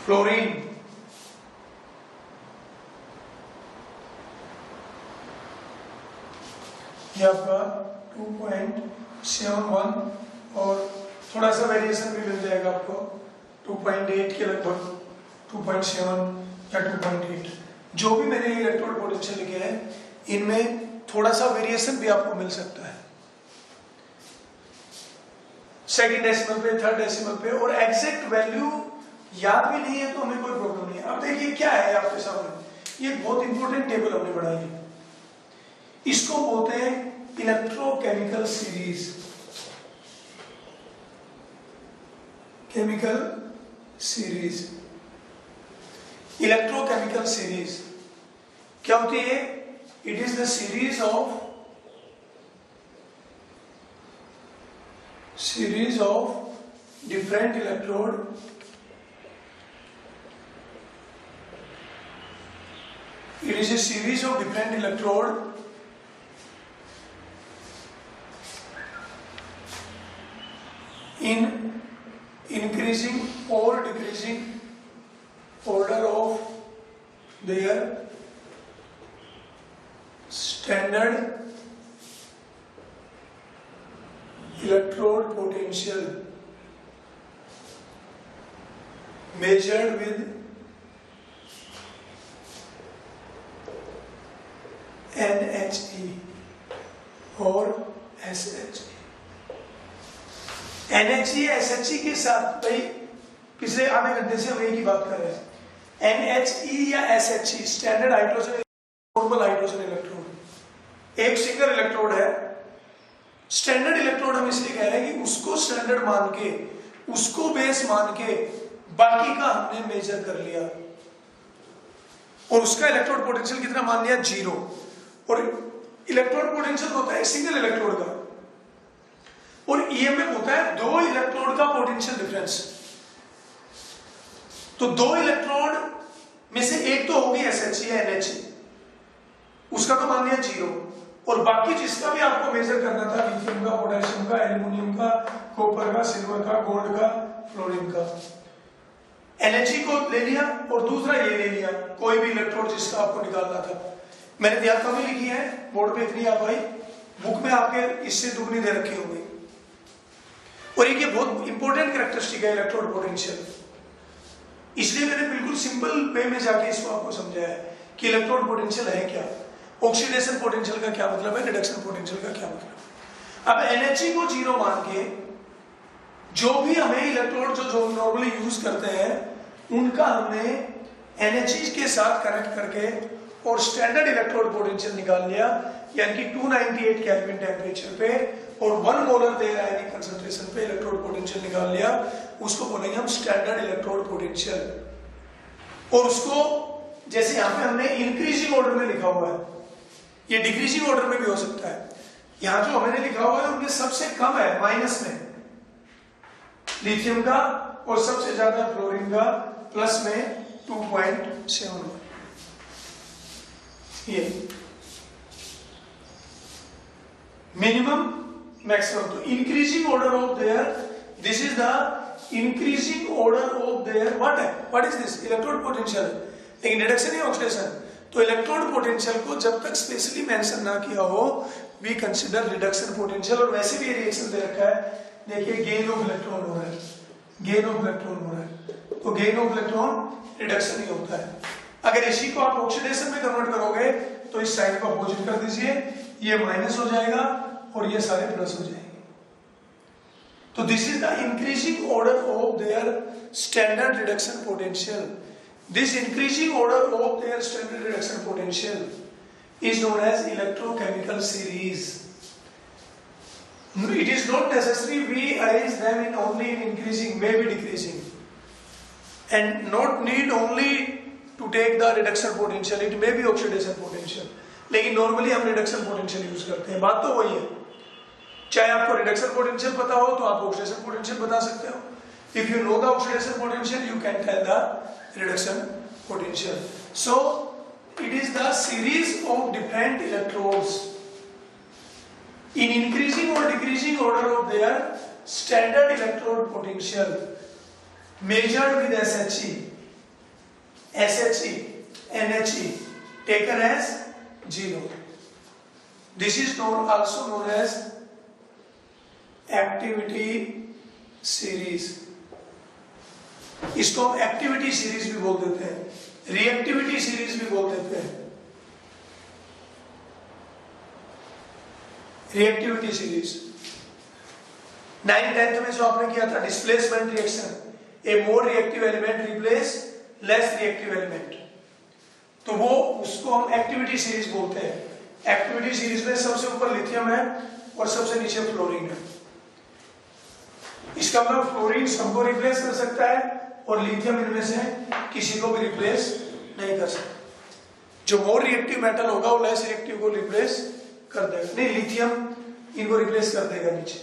फ्लोरीन ये आपका 2.71 और थोड़ा सा वेरिएशन भी मिल जाएगा आपको, 2.8 के लगभग, 2.7 या 2.8। जो भी मैंने इलेक्ट्रोड पोटेंशियल लिखे हैं इनमें थोड़ा सा वेरिएशन भी आपको मिल सकता है, सेकंड डेसिमल पे, थर्ड डेसिमल पे, और एग्जैक्ट वैल्यू याद भी नहीं है तो हमें कोई प्रॉब्लम नहीं है। अब देखिए क्या है आपके सामने, ये बहुत इंपॉर्टेंट टेबल हमने बनाई है, इसको बोलते हैं electrochemical series. Chemical series, electrochemical series क्या होती है? It is the series of different electrode it is a series of different electrode in increasing or decreasing order of their standard electrode potential measured with NHE और SHE। NHE SHE के साथ भाई पिछले आधे घंटे से हम एक ही बात कर रहे हैं। NHE या SHE standard hydrogen, normal hydrogen electrode, एक सिंगल इलेक्ट्रोड है। स्टैंडर्ड इलेक्ट्रोड हम इसलिए कह रहे हैं कि उसको स्टैंडर्ड मान के, उसको बेस मान के बाकी का हमने मेजर कर लिया और उसका इलेक्ट्रोड पोटेंशियल कितना मान लिया? 0। और इलेक्ट्रोड पोटेंशियल होता है सिंगल इलेक्ट्रोड का, और ईएमएफ होता है 2 इलेक्ट्रोड का पोटेंशियल डिफरेंस। तो 2 इलेक्ट्रोड में से एक तो होगी SHE या NHE, उसका तो मान लिया 0, और बाकी जिसका भी आपको मेजर करना था, लिथियम का, पोटेशियम का, एल्यूमिनियम का, कॉपर का, सिल्वर का, गोल्ड का, फ्लोरीन का, एनएचई को ले लिया और दूसरा ये ले लिया, कोई भी इलेक्ट्रोड जिसका आपको निकालना था। मैंने दिया कमी लिखी है बोर्ड पे, इतनी आप भाई बुक में आपके इससे दुगनी दे रखी होगी। और एक ये बहुत इंपॉर्टेंट कैरेक्टरिस्टिक है इलेक्ट्रोड पोटेंशियल, इसलिए मैंने बिल्कुल सिंपल वे में जाके इसको आपको समझाया है कि इलेक्ट्रोड पोटेंशियल है क्या, ऑक्सीडेशन पोटेंशियल का क्या मतलब है, रिडक्शन पोटेंशियल का क्या मतलब। अब एनएचई को 0 मान के जो भी हमें इलेक्ट्रोड जो नॉर्मली यूज करते हैं उनका हमने एनएचई के साथ कनेक्ट करके और स्टैंडर्ड इलेक्ट्रोड पोटेंशियल निकाल लिया, यानी कि 298 केल्विन टेम्परेचर पे और 1 मोलर दे आयनिक कंसंट्रेशन पे इलेक्ट्रोड पोटेंशियल निकाल लिया, उसको बोलेंगे हम स्टैंडर्ड इलेक्ट्रोड पोटेंशियल। और उसको जैसे यहां पे हमने इंक्रीजिंग ऑर्डर में लिखा हुआ है, ये डिक्रीजिंग ऑर्डर में भी हो सकता है। यहां जो हमने लिखा हुआ है उनमें सबसे कम है माइनस में लिथियम का और सबसे ज्यादा फ्लोरीन का, प्लस में 2.71 ये मिनिमम मैक्सिमम। तो increasing order of their, this is the increasing order of their what is this electrode potential, लेकिन रिडक्शन या ऑक्सीडेशन। तो इलेक्ट्रोड पोटेंशियल को जब तक स्पेशली मेंशन ना किया हो वी कंसीडर रिडक्शन पोटेंशियल। और वैसे भी रिएक्शन दे रखा है, देखिए गेन ऑफ इलेक्ट्रॉन हो रहा है, गेन ऑफ इलेक्ट्रॉन हो रहा है, तो गेन ऑफ इलेक्ट्रॉन रिडक्शन ही होता है। अगर इसी को आप ऑक्सीडेशन में कन्वर्ट करोगे तो इस साइड को अपोजिट कर दीजिए, ये माइनस हो जाएगा और ये सारे प्लस हो जाएंगे। तो this is the increasing order of their standard reduction potential. This increasing order of their standard reduction potential is known as electrochemical series. It is not necessary we arrange them in only in increasing, maybe decreasing, and not need only to take the reduction potential, it may be oxidation potential, लेकिन normally हम reduction potential use करते हैं। बात तो वही है, चाहे आपको reduction potential पता हो तो आप oxidation potential बता सकते हो। If you know the oxidation potential you can tell the reduction potential. So it is the series of different electrodes in increasing or decreasing order of their standard electrode potential measured with SHE, NHE taken as 0. This is also known as activity series. इसको हम activity series भी बोल देते हैं, reactivity series भी बोल देते हैं। रिएक्टिविटी सीरीज 9th-10th में जो आपने किया था displacement reaction, a more reactive element replace less reactive element, तो वो उसको हम एक्टिविटी सीरीज बोलते हैं। एक्टिविटी सीरीज में सबसे ऊपर लिथियम है और सबसे नीचे फ्लोरीन है। इसका मतलब फ्लोरीन सबको रिप्लेस कर सकता है और लिथियम इनमें से किसी को भी रिप्लेस नहीं कर सकता। जो मोर रिएक्टिव मेटल होगा वो लेस रिएक्टिव को रिप्लेस कर देगा, नहीं लिथियम इनको रिप्लेस कर देगा नीचे,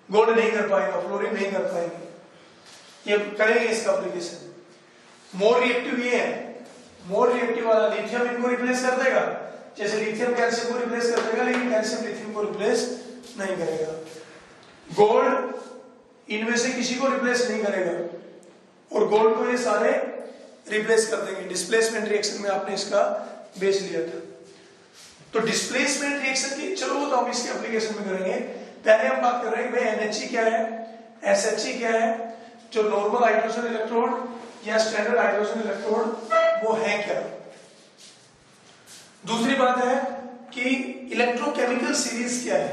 गोल्ड नहीं कर पाएगा, फ्लोरीन नहीं कर पाएंगे, ये करेंगे इसका एप्लीकेशन। मोर रिएक्टिव ये है, मोर रिएक्टिव वाला लिथियम इनको रिप्लेस कर देगा, जैसे लिथियम कैल्शियम को रिप्लेस कर देगा लेकिन कैल्शियम लिथियम को रिप्लेस नहीं करेगा। गोल्ड इनमें से किसी को रिप्लेस नहीं करेगा और गोल्ड को ये सारे रिप्लेस कर देंगे। डिस्प्लेसमेंट रिएक्शन में आपने इसका बेस लिया था। तो डिस्प्लेसमेंट रिएक्शन की चलो वो तो हम इसके एप्लीकेशन में करेंगे, पहले हम बात कर रहे हैं भाई एनएचई क्या है, एसएचई क्या है, जो नॉर्मल हाइड्रोजन इलेक्ट्रोड या स्टैंडर्ड हाइड्रोजन इलेक्ट्रोड वो है क्या। दूसरी बात है कि इलेक्ट्रोकेमिकल सीरीज क्या है,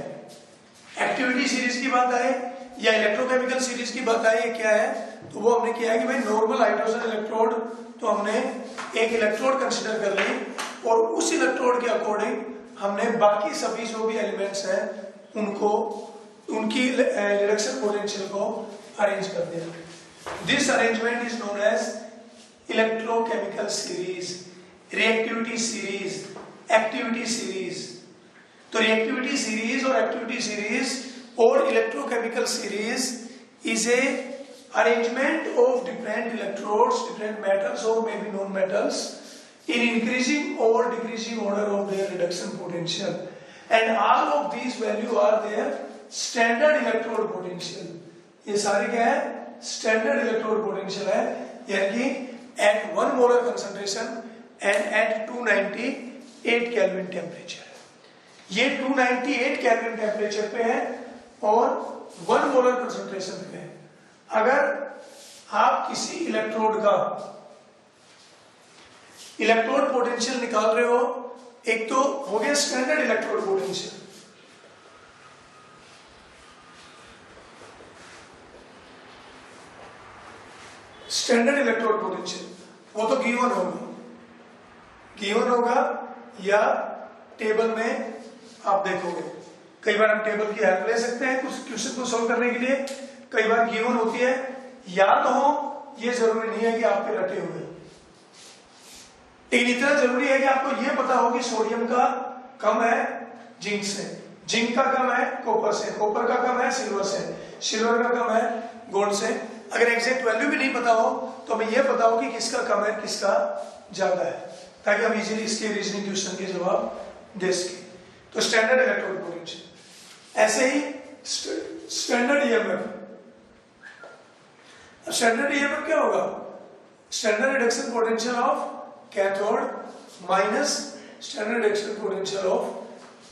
एक्टिविटी सीरीज की बात आए या इलेक्ट्रोकेमिकल सीरीज की बात आए, क्या है, तो वो हमने किया है कि भाई नॉर्मल हाइड्रोजन इलेक्ट्रोड तो हमने एक इलेक्ट्रोड कंसीडर कर ली और उस इलेक्ट्रोड के अकॉर्डिंग हमने बाकी सभी जो भी एलिमेंट्स हैं उनको उनकी रिडक्शन पोटेंशियल को अरेंज कर दिया। This arrangement is known as electrochemical series, reactivity series, activity series. तो रिएक्टिविटी सीरीज और एक्टिविटी सीरीज और electrochemical series is a arrangement of different electrodes, different metals or maybe non-metals in increasing or decreasing order of their reduction potential, and all of these value are their standard electrode potential. ये सारे क्या है? Standard electrode potential है, यानी कि at 1 molar concentration and at 298 kelvin temperature. ये 298 kelvin temperature पे है और 1 मोलर कंसंट्रेशन पे है। अगर आप किसी इलेक्ट्रोड का इलेक्ट्रोड पोटेंशियल निकाल रहे हो, एक तो हो गया standard electrode potential, standard electrode potential वो तो गिवन होगा या टेबल में आप देखोगे। कई बार हम टेबल की हेल्प ले सकते हैं कुछ क्वेश्चन को सोल्व करने के लिए, कई बार गिवन होती है, याद हो ये जरूरी नहीं है कि आप पे रटे हुए, लेकिन इतना जरूरी है कि आपको ये पता हो कि सोडियम का कम है जिंक से, जिंक का कम है कॉपर से, कॉपर का कम है सिल्वर से, सिल्वर का कम है गोल्ड से। अगर एग्जैक्ट वैल्यू भी नहीं पता हो तो हमें यह पता हो कि किसका कम है किसका ज्यादा है, ताकि हम इजीली इसके रीजनिंग क्वेश्चन के जवाब दे सके। तो स्टैंडर्ड इलेक्ट्रोड पोटेंशियल, ऐसे ही स्टैंडर्ड ईएमएफ। स्टैंडर्ड ईएमएफ क्या होगा? Standard reduction potential of cathode minus standard reduction potential of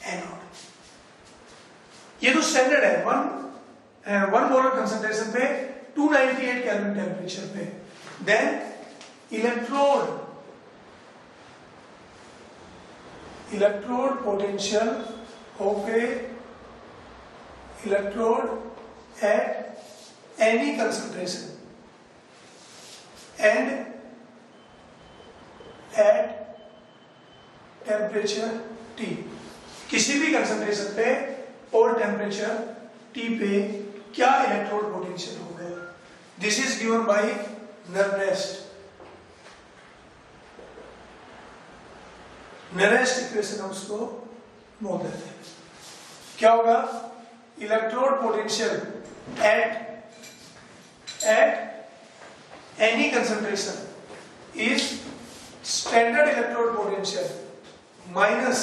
anode. ये तो स्टैंडर्ड है 1 मोलर कंसंट्रेशन पे 298 केल्विन टेम्परेचर पे। Then electrode potential of a electrode at any concentration and at temperature T, किसी भी concentration पे और टेम्परेचर T पे क्या इलेक्ट्रोड पोटेंशियल होगा? This is given by Nernst equation, हम उसको बोल देते हैं। क्या होगा? Electrode potential at any concentration is standard electrode potential minus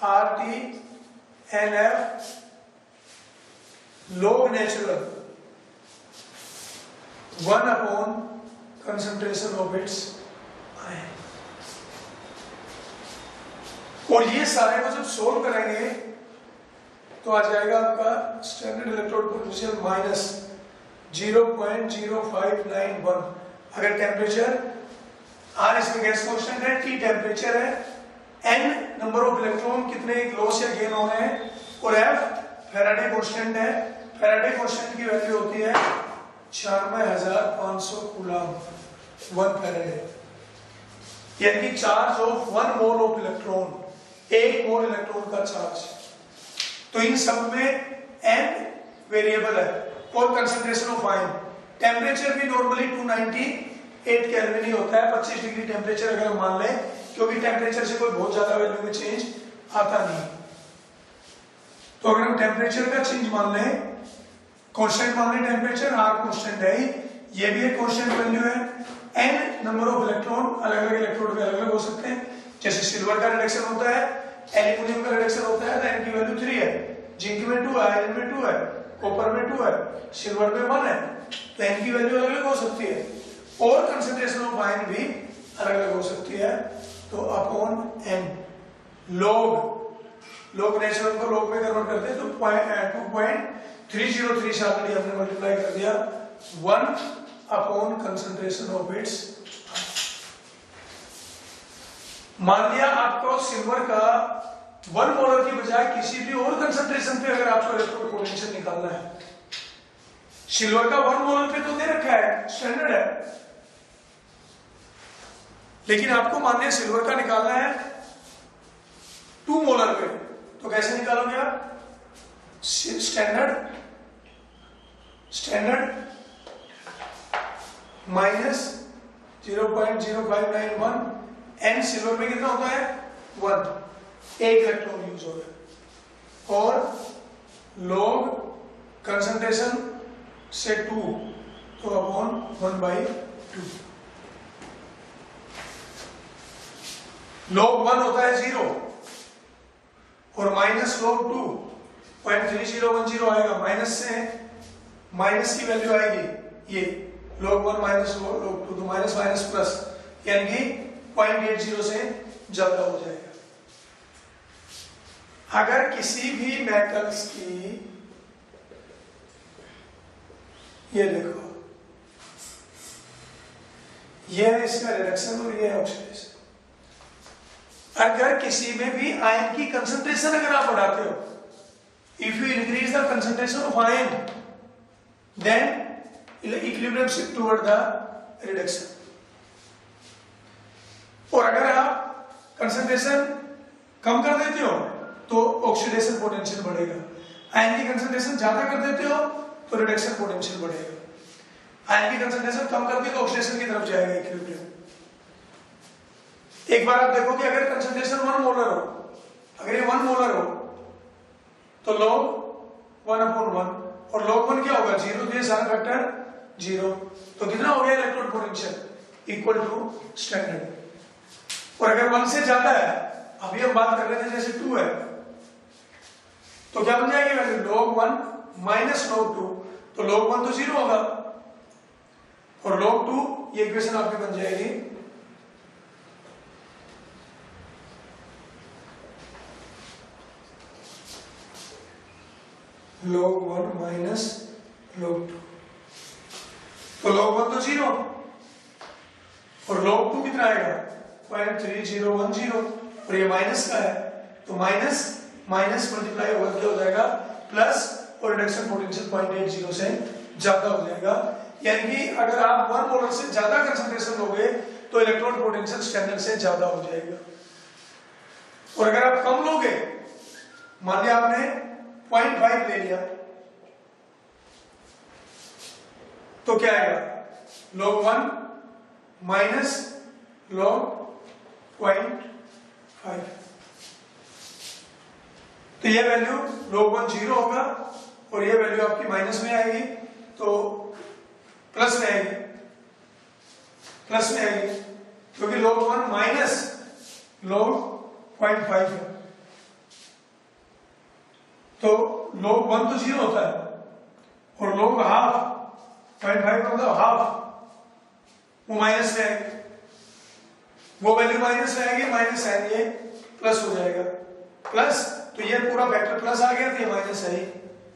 RT NF log natural 1 upon concentration of its ion। और ये सारे को जब सोल्व करेंगे तो आ जाएगा आपका स्टैंडर्ड इलेक्ट्रोड पोटेंशियल माइनस 0.0591। अगर टेम्परेचर R इसमें गैस कांस्टेंट है, T टेम्परेचर है, N नंबर ऑफ इलेक्ट्रॉन कितने लॉस या गेन हो रहे हैं, और F फैराडे कांस्टेंट है। फैराडे कांस्टेंट की वैल्यू होती है 96,500 कूलम 1 फैराडे, यानी कि charge of 1 mole of electron, 1 mole electron का चार्ज। तो इन सब में N वेरिएबल है और कंसंट्रेशन ऑफ आयन। टेम्परेचर भी नॉर्मली 298 केल्विन ही होता है, 25 डिग्री टेम्परेचर अगर हम मान लें, क्योंकि टेम्परेचर से कोई बहुत ज्यादा वैल्यू में चेंज आता नहीं। तो अगर हम टेम्परेचर का चेंज मान लें, कांस्टेंट मान लें, टेम्परेचर R कांस्टेंट है, ये भी एक कांस्टेंट वैल्यू है। N नंबर ऑफ इलेक्ट्रॉन, अलग अलग इलेक्ट्रोड पे अलग अलग हो सकते हैं, जैसे सिल्वर का रिडक्शन होता है, एल्यूमिनियम का रिडक्शन होता है, तो N की वैल्यू 3 है, जिंक में 2 है, आयरन में 2 है, कॉपर में 2 है, सिल्वर में 1 है, तो N की वैल्यू अलग अलग हो सकती है, और कंसंट्रेशन ऑफ आयन भी अलग अलग हो सकती है। तो अपॉन N log नेचुरल को log में कन्वर्ट करते हैं, तो 2.303 से ऑलरेडी हमने मल्टीप्लाई कर दिया 1 अपॉन कंसंट्रेशन ऑफ इट्स। मान लिया आपको सिल्वर का 1 मोलर की बजाय किसी भी और कंसंट्रेशन पे अगर आपको इलेक्ट्रोड पोटेंशियल निकालना है, सिल्वर का 1 मोलर पे तो दे रखा है, स्टैंडर्ड है, लेकिन आपको मान लिया सिल्वर का निकालना है 2 मोलर पे, तो कैसे निकालोगे आप? स्टैंडर्ड माइनस 0.0591, N सिल्वर में कितना होता है 1, 1 इलेक्ट्रॉन यूज हो गया, और log कंसंट्रेशन से 2, तो अपॉन 1/2। log 1 होता है 0, और माइनस log 2.3010 आएगा, माइनस की वैल्यू आएगी ये log 1 माइनस log 2, तो माइनस माइनस प्लस, यानी कि 0.80 से ज्यादा हो जाएगा। अगर किसी भी मेटल्स की, ये देखो, ये है इसका रिडक्शन और ये है ऑक्सीडेशन। अगर किसी में भी आयन की कंसंट्रेशन अगर आप बढ़ाते हो, if you increase the concentration of ion, then equilibrium shift toward the reduction. और अगर आप कंसंट्रेशन कम कर देते हो तो ऑक्सीडेशन पोटेंशियल बढ़ेगा, आयन की कंसंट्रेशन ज्यादा कर देते हो तो रिडक्शन पोटेंशियल बढ़ेगा। आयन की कंसंट्रेशन कम कर दी तो ऑक्सीडेशन की तरफ जाएगा इक्विलिब्रियम। एक बार आप देखो कि अगर कंसंट्रेशन 1 मोलर हो, अगर ये 1 मोलर हो तो log 1/1, और log 1 क्या होगा 0, तो ये सारा फैक्टर 0, तो कितना हो गया electrode potential equal to standard. और अगर 1 से ज्यादा है, अभी हम बात कर रहे थे जैसे 2 है, तो क्या बन जाएगी वैल्यू log 1 माइनस log 2, तो log 1 तो 0 होगा और log 2, ये इक्वेशन आपकी बन जाएगी log 1 माइनस log 2, तो log 1 तो 0 और log 2 कितना आएगा 0.3010, और ये माइनस का है तो माइनस माइनस मल्टीप्लाई होगा क्या हो जाएगा प्लस, और रिडक्शन पोटेंशियल 0.80 से ज्यादा हो जाएगा। यानी कि अगर आप 1 मोलर से ज्यादा कंसंट्रेशन लोगे तो इलेक्ट्रोड पोटेंशियल स्टैंडर्ड से ज्यादा हो जाएगा, और अगर आप कम लोगे, मान लिया आपने 0.5 ले लिया, तो क्या आएगा log 1 माइनस log 0.5, तो ये वैल्यू log 1 0 होगा और ये वैल्यू आपकी माइनस में आएगी, तो प्लस में आएगी, क्योंकि log 1 माइनस log 0.5 है, तो log 1 तो 0 होता है और log हाफ 0.5 का मतलब हाफ, वो माइनस में आएगी, वो वैल्यू माइनस में आएगी, माइनस है ये प्लस हो जाएगा, प्लस, तो ये पूरा फैक्टर प्लस आ गया, तो ये माइनस है,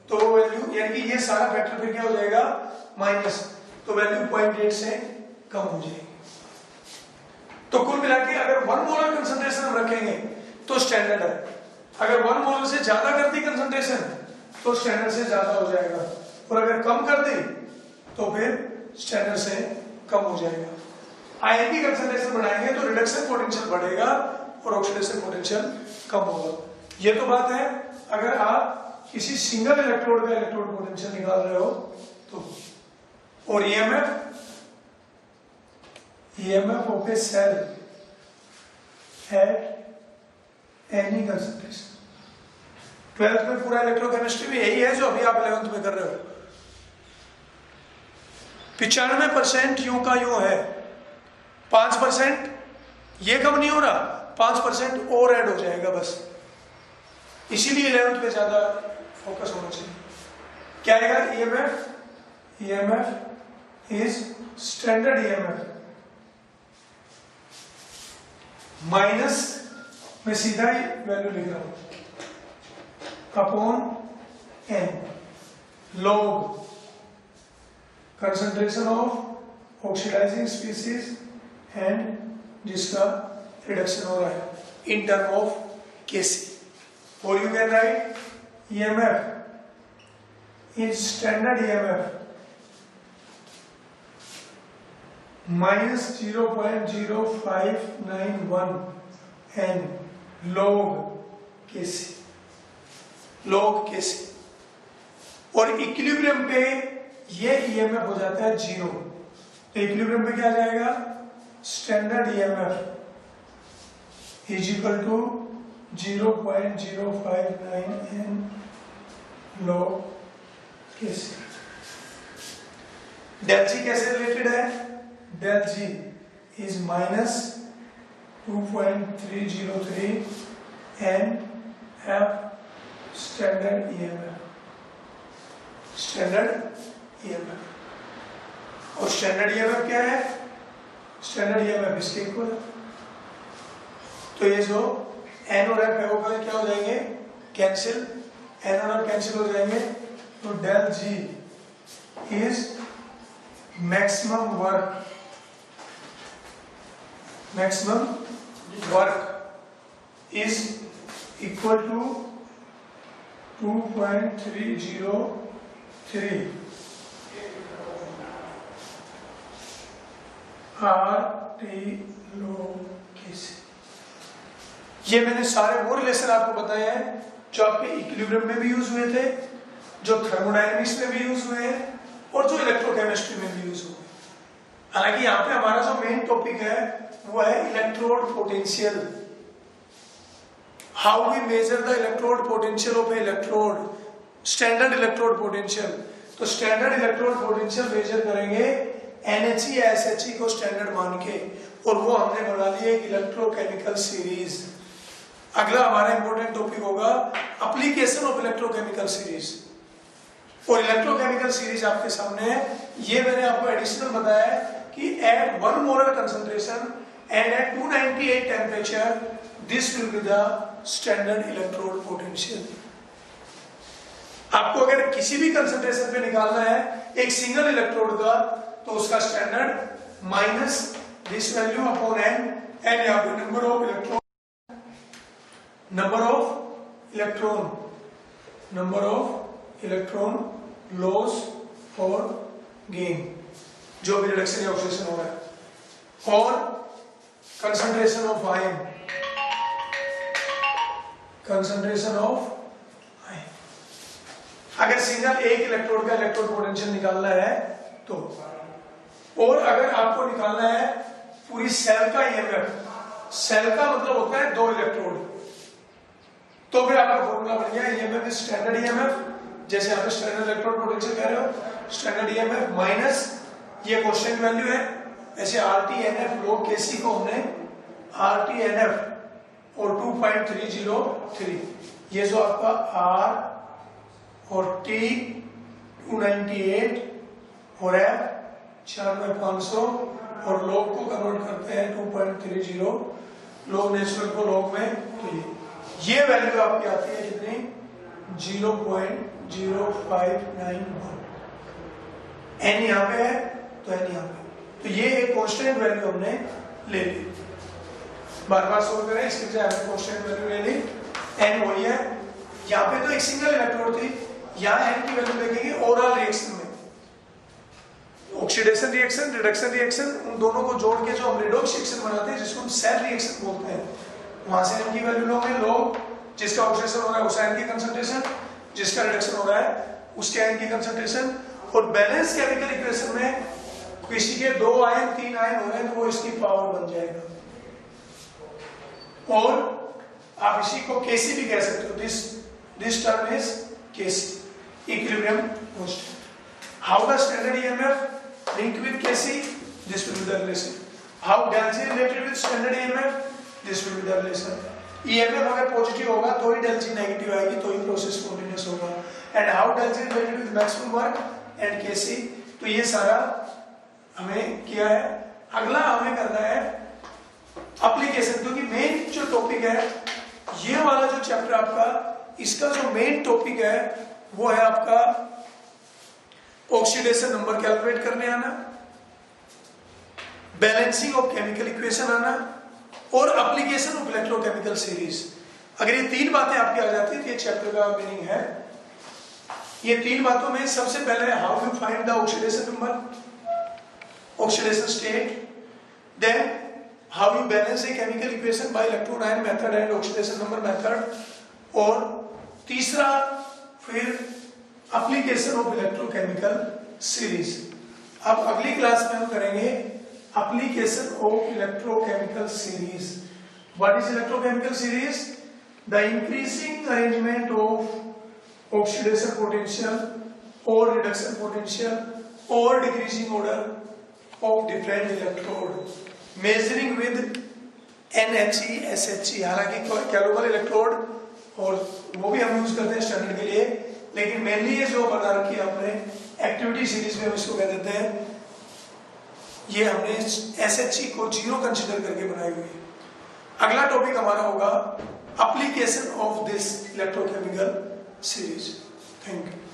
तो वो वैल्यू, यानी कि ये सारा फैक्टर फिर क्या हो जाएगा माइनस, तो वैल्यू 0.8 से कम हो जाएगी। तो कुल मिला के अगर 1 मोलर कंसंट्रेशन हम रखेंगे तो स्टैंडर्ड है, अगर 1 मोलर से ज्यादा कर दी कंसंट्रेशन तो स्टैंडर्ड से ज्यादा हो जाएगा, और अगर कम कर दी तो फिर स्टैंडर्ड से कम हो जाएगा। आयन की कंसंट्रेशन बढ़ाएंगे तो रिडक्शन पोटेंशियल बढ़ेगा और ऑक्सीडेशन पोटेंशियल कम होगा। ये तो बात है अगर आप किसी सिंगल इलेक्ट्रोड का इलेक्ट्रोड पोटेंशियल निकाल रहे हो तो। और EMF of a cell at any concentration, 12th में पूरा इलेक्ट्रोकेमिस्ट्री में यही है जो अभी आप 11th में कर रहे हो। 95% यूं का यूं है, 5% ये कम नहीं हो रहा, 5% और ऐड हो जाएगा बस, इसीलिए 11th पे ज्यादा फोकस होना चाहिए। क्या आएगा EMF is standard EMF minus, मैं सीधा ही वैल्यू लिख रहा हूं, upon n log concentration of oxidising species and जिसका रिडक्शन हो रहा है इन टर्म ऑफ केसी। और you can write EMF is standard EMF minus 0.0591 n log Kc, और इक्विलिब्रियम पे ये EMF हो जाता है 0, तो इक्विलिब्रियम पे क्या जाएगा standard EMF is equal to 0.059 n log Kc। Del G कैसे रिलेटेड है, del G is minus 2.303 n F standard EMF, standard EMF. और स्टैंडर्ड ईएमएफ क्या है? स्टैंडर्ड ईएमएफ इसके इक्वल है। तो ये जो एन और एफ है वो क्या हो जाएंगे? कैंसिल, एन और एफ कैंसिल हो जाएंगे। तो del G is maximum work, maximum work is equal to 2.303 RT log Kc। ये मैंने सारे वो रिलेशन आपको बताए हैं जो आपके इक्विलिब्रियम में भी यूज हुए थे, जो थर्मोडायनेमिक्स में भी यूज हुए हैं और जो इलेक्ट्रोकेमिस्ट्री में भी यूज हुए। हालांकि यहाँ पे हमारा जो मेन टॉपिक है वो है electrode potential, how we measure the electrode potential of a electrode, standard electrode potential. तो स्टैंडर्ड इलेक्ट्रोड पोटेंशियल मेजर करेंगे NHE या SHE को स्टैंडर्ड मान के, और वो हमने बना लिया एक इलेक्ट्रोकेमिकल सीरीज। अगला हमारा इंपॉर्टेंट टॉपिक होगा एप्लीकेशन ऑफ इलेक्ट्रोकेमिकल सीरीज, और इलेक्ट्रोकेमिकल सीरीज आपके सामने है। ये मैंने आपको एडिशनल बताया है कि at 1 molar concentration and at 298 temperature this will be the standard electrode potential। आपको अगर किसी भी कंसंट्रेशन पे निकालना है एक सिंगल इलेक्ट्रोड का, तो उसका standard minus this value upon n, n यहाँ पे number of electron, number of electron loss और गेन, जो भी रिडक्शन या ऑक्सीडेशन हो रहा है, और concentration of ion, concentration of ion। अगर सिंगल एक इलेक्ट्रोड का इलेक्ट्रोड पोटेंशियल निकालना है तो, और अगर आपको निकालना है पूरी सेल का ईएमएफ, सेल का मतलब होता है 2 इलेक्ट्रोड, तो फिर आपका फॉर्मूला बन गया ईएमएफ इज स्टैंडर्ड ईएमएफ, जैसे आप स्टैंडर्ड इलेक्ट्रोड पोटेंशियल कह रहे हो, स्टैंडर्ड ईएमएफ माइनस ये कांस्टेंट वैल्यू है, ऐसे RTNF log Kc को हमने RTNF और 2.303, ये जो आपका R और T 298 और F 9500 और log को कन्वर्ट करते हैं 2.30 log नेचुरल को log में, तो ये वैल्यू आपकी आती है कितनी? 0.0591। n यहाँ पे है तो n यहाँ पे, तो ये एक कांस्टेंट वैल्यू हमने ले ली। बार बार सोल्व करें, इसके बजाय हमने कांस्टेंट वैल्यू ले ली, n वही है। यहाँ पे तो एक सिंगल इलेक्ट्रोड थी, यहाँ n की वैल्यू देखेंगे ओवरऑल रिएक्शन में, ऑक्सीडेशन रिएक्शन, रिडक्शन रिएक्शन, उन दोनों को जोड़ के जो हम रेडॉक्स रिएक्शन बनाते हैं जिसको हम सेल रिएक्शन बोलते हैं, वहां से n की वैल्यू लोगे, लोग जिसका ऑक्सीडेशन हो रहा है उसका n की कंसंट्रेशन, जिसका रिडक्शन हो रहा है उसके n की कंसंट्रेशन, और बैलेंस केमिकल इक्वेशन में किसी के 2 आयन 3 आयन हो रहे हैं तो वो इसकी पावर बन जाएगा। और आप इसी को Kc भी कह सकते हो, this term is Kc, equilibrium constant. How the standard EMF linked with Kc, this will be the relation. How del G related with standard EMF, this will be the relation. EMF अगर positive होगा तो ही del G negative आएगी, तो ही process continuous होगा। And how del G related with maximum work and Kc, तो ये सारा हमें किया है। अगला हमें करना है एप्लीकेशन, क्योंकि मेन जो टॉपिक है ये वाला जो चैप्टर आपका, इसका जो मेन टॉपिक है वो है आपका ऑक्सीडेशन नंबर कैलकुलेट करने आना, बैलेंसिंग ऑफ केमिकल इक्वेशन आना, और एप्लीकेशन ऑफ इलेक्ट्रोकेमिकल सीरीज। अगर ये 3 बातें आपकी आ जाती है तो ये चैप्टर का मीनिंग है। ये 3 बातों में सबसे पहले how you find the oxidation number, oxidation state, then how you balance a chemical equation by electron ion method and oxidation number method, और तीसरा फिर application of electrochemical series। अब अगली क्लास में हम करेंगे application of electrochemical series। What is electrochemical series? The increasing arrangement of oxidation potential or reduction potential or decreasing order of different electrode measuring with NHE SHE। हालांकि कैलोबल electrode और वो भी हम यूज करते हैं स्टैंडर्ड के लिए, लेकिन मेनली ये जो बना रखी है आपने एक्टिविटी सीरीज में, हम इसको कह देते हैं, ये हमने SHE को 0 कंसिडर करके बनाई हुई है। अगला टॉपिक हमारा होगा application of this electrochemical series. Thank you.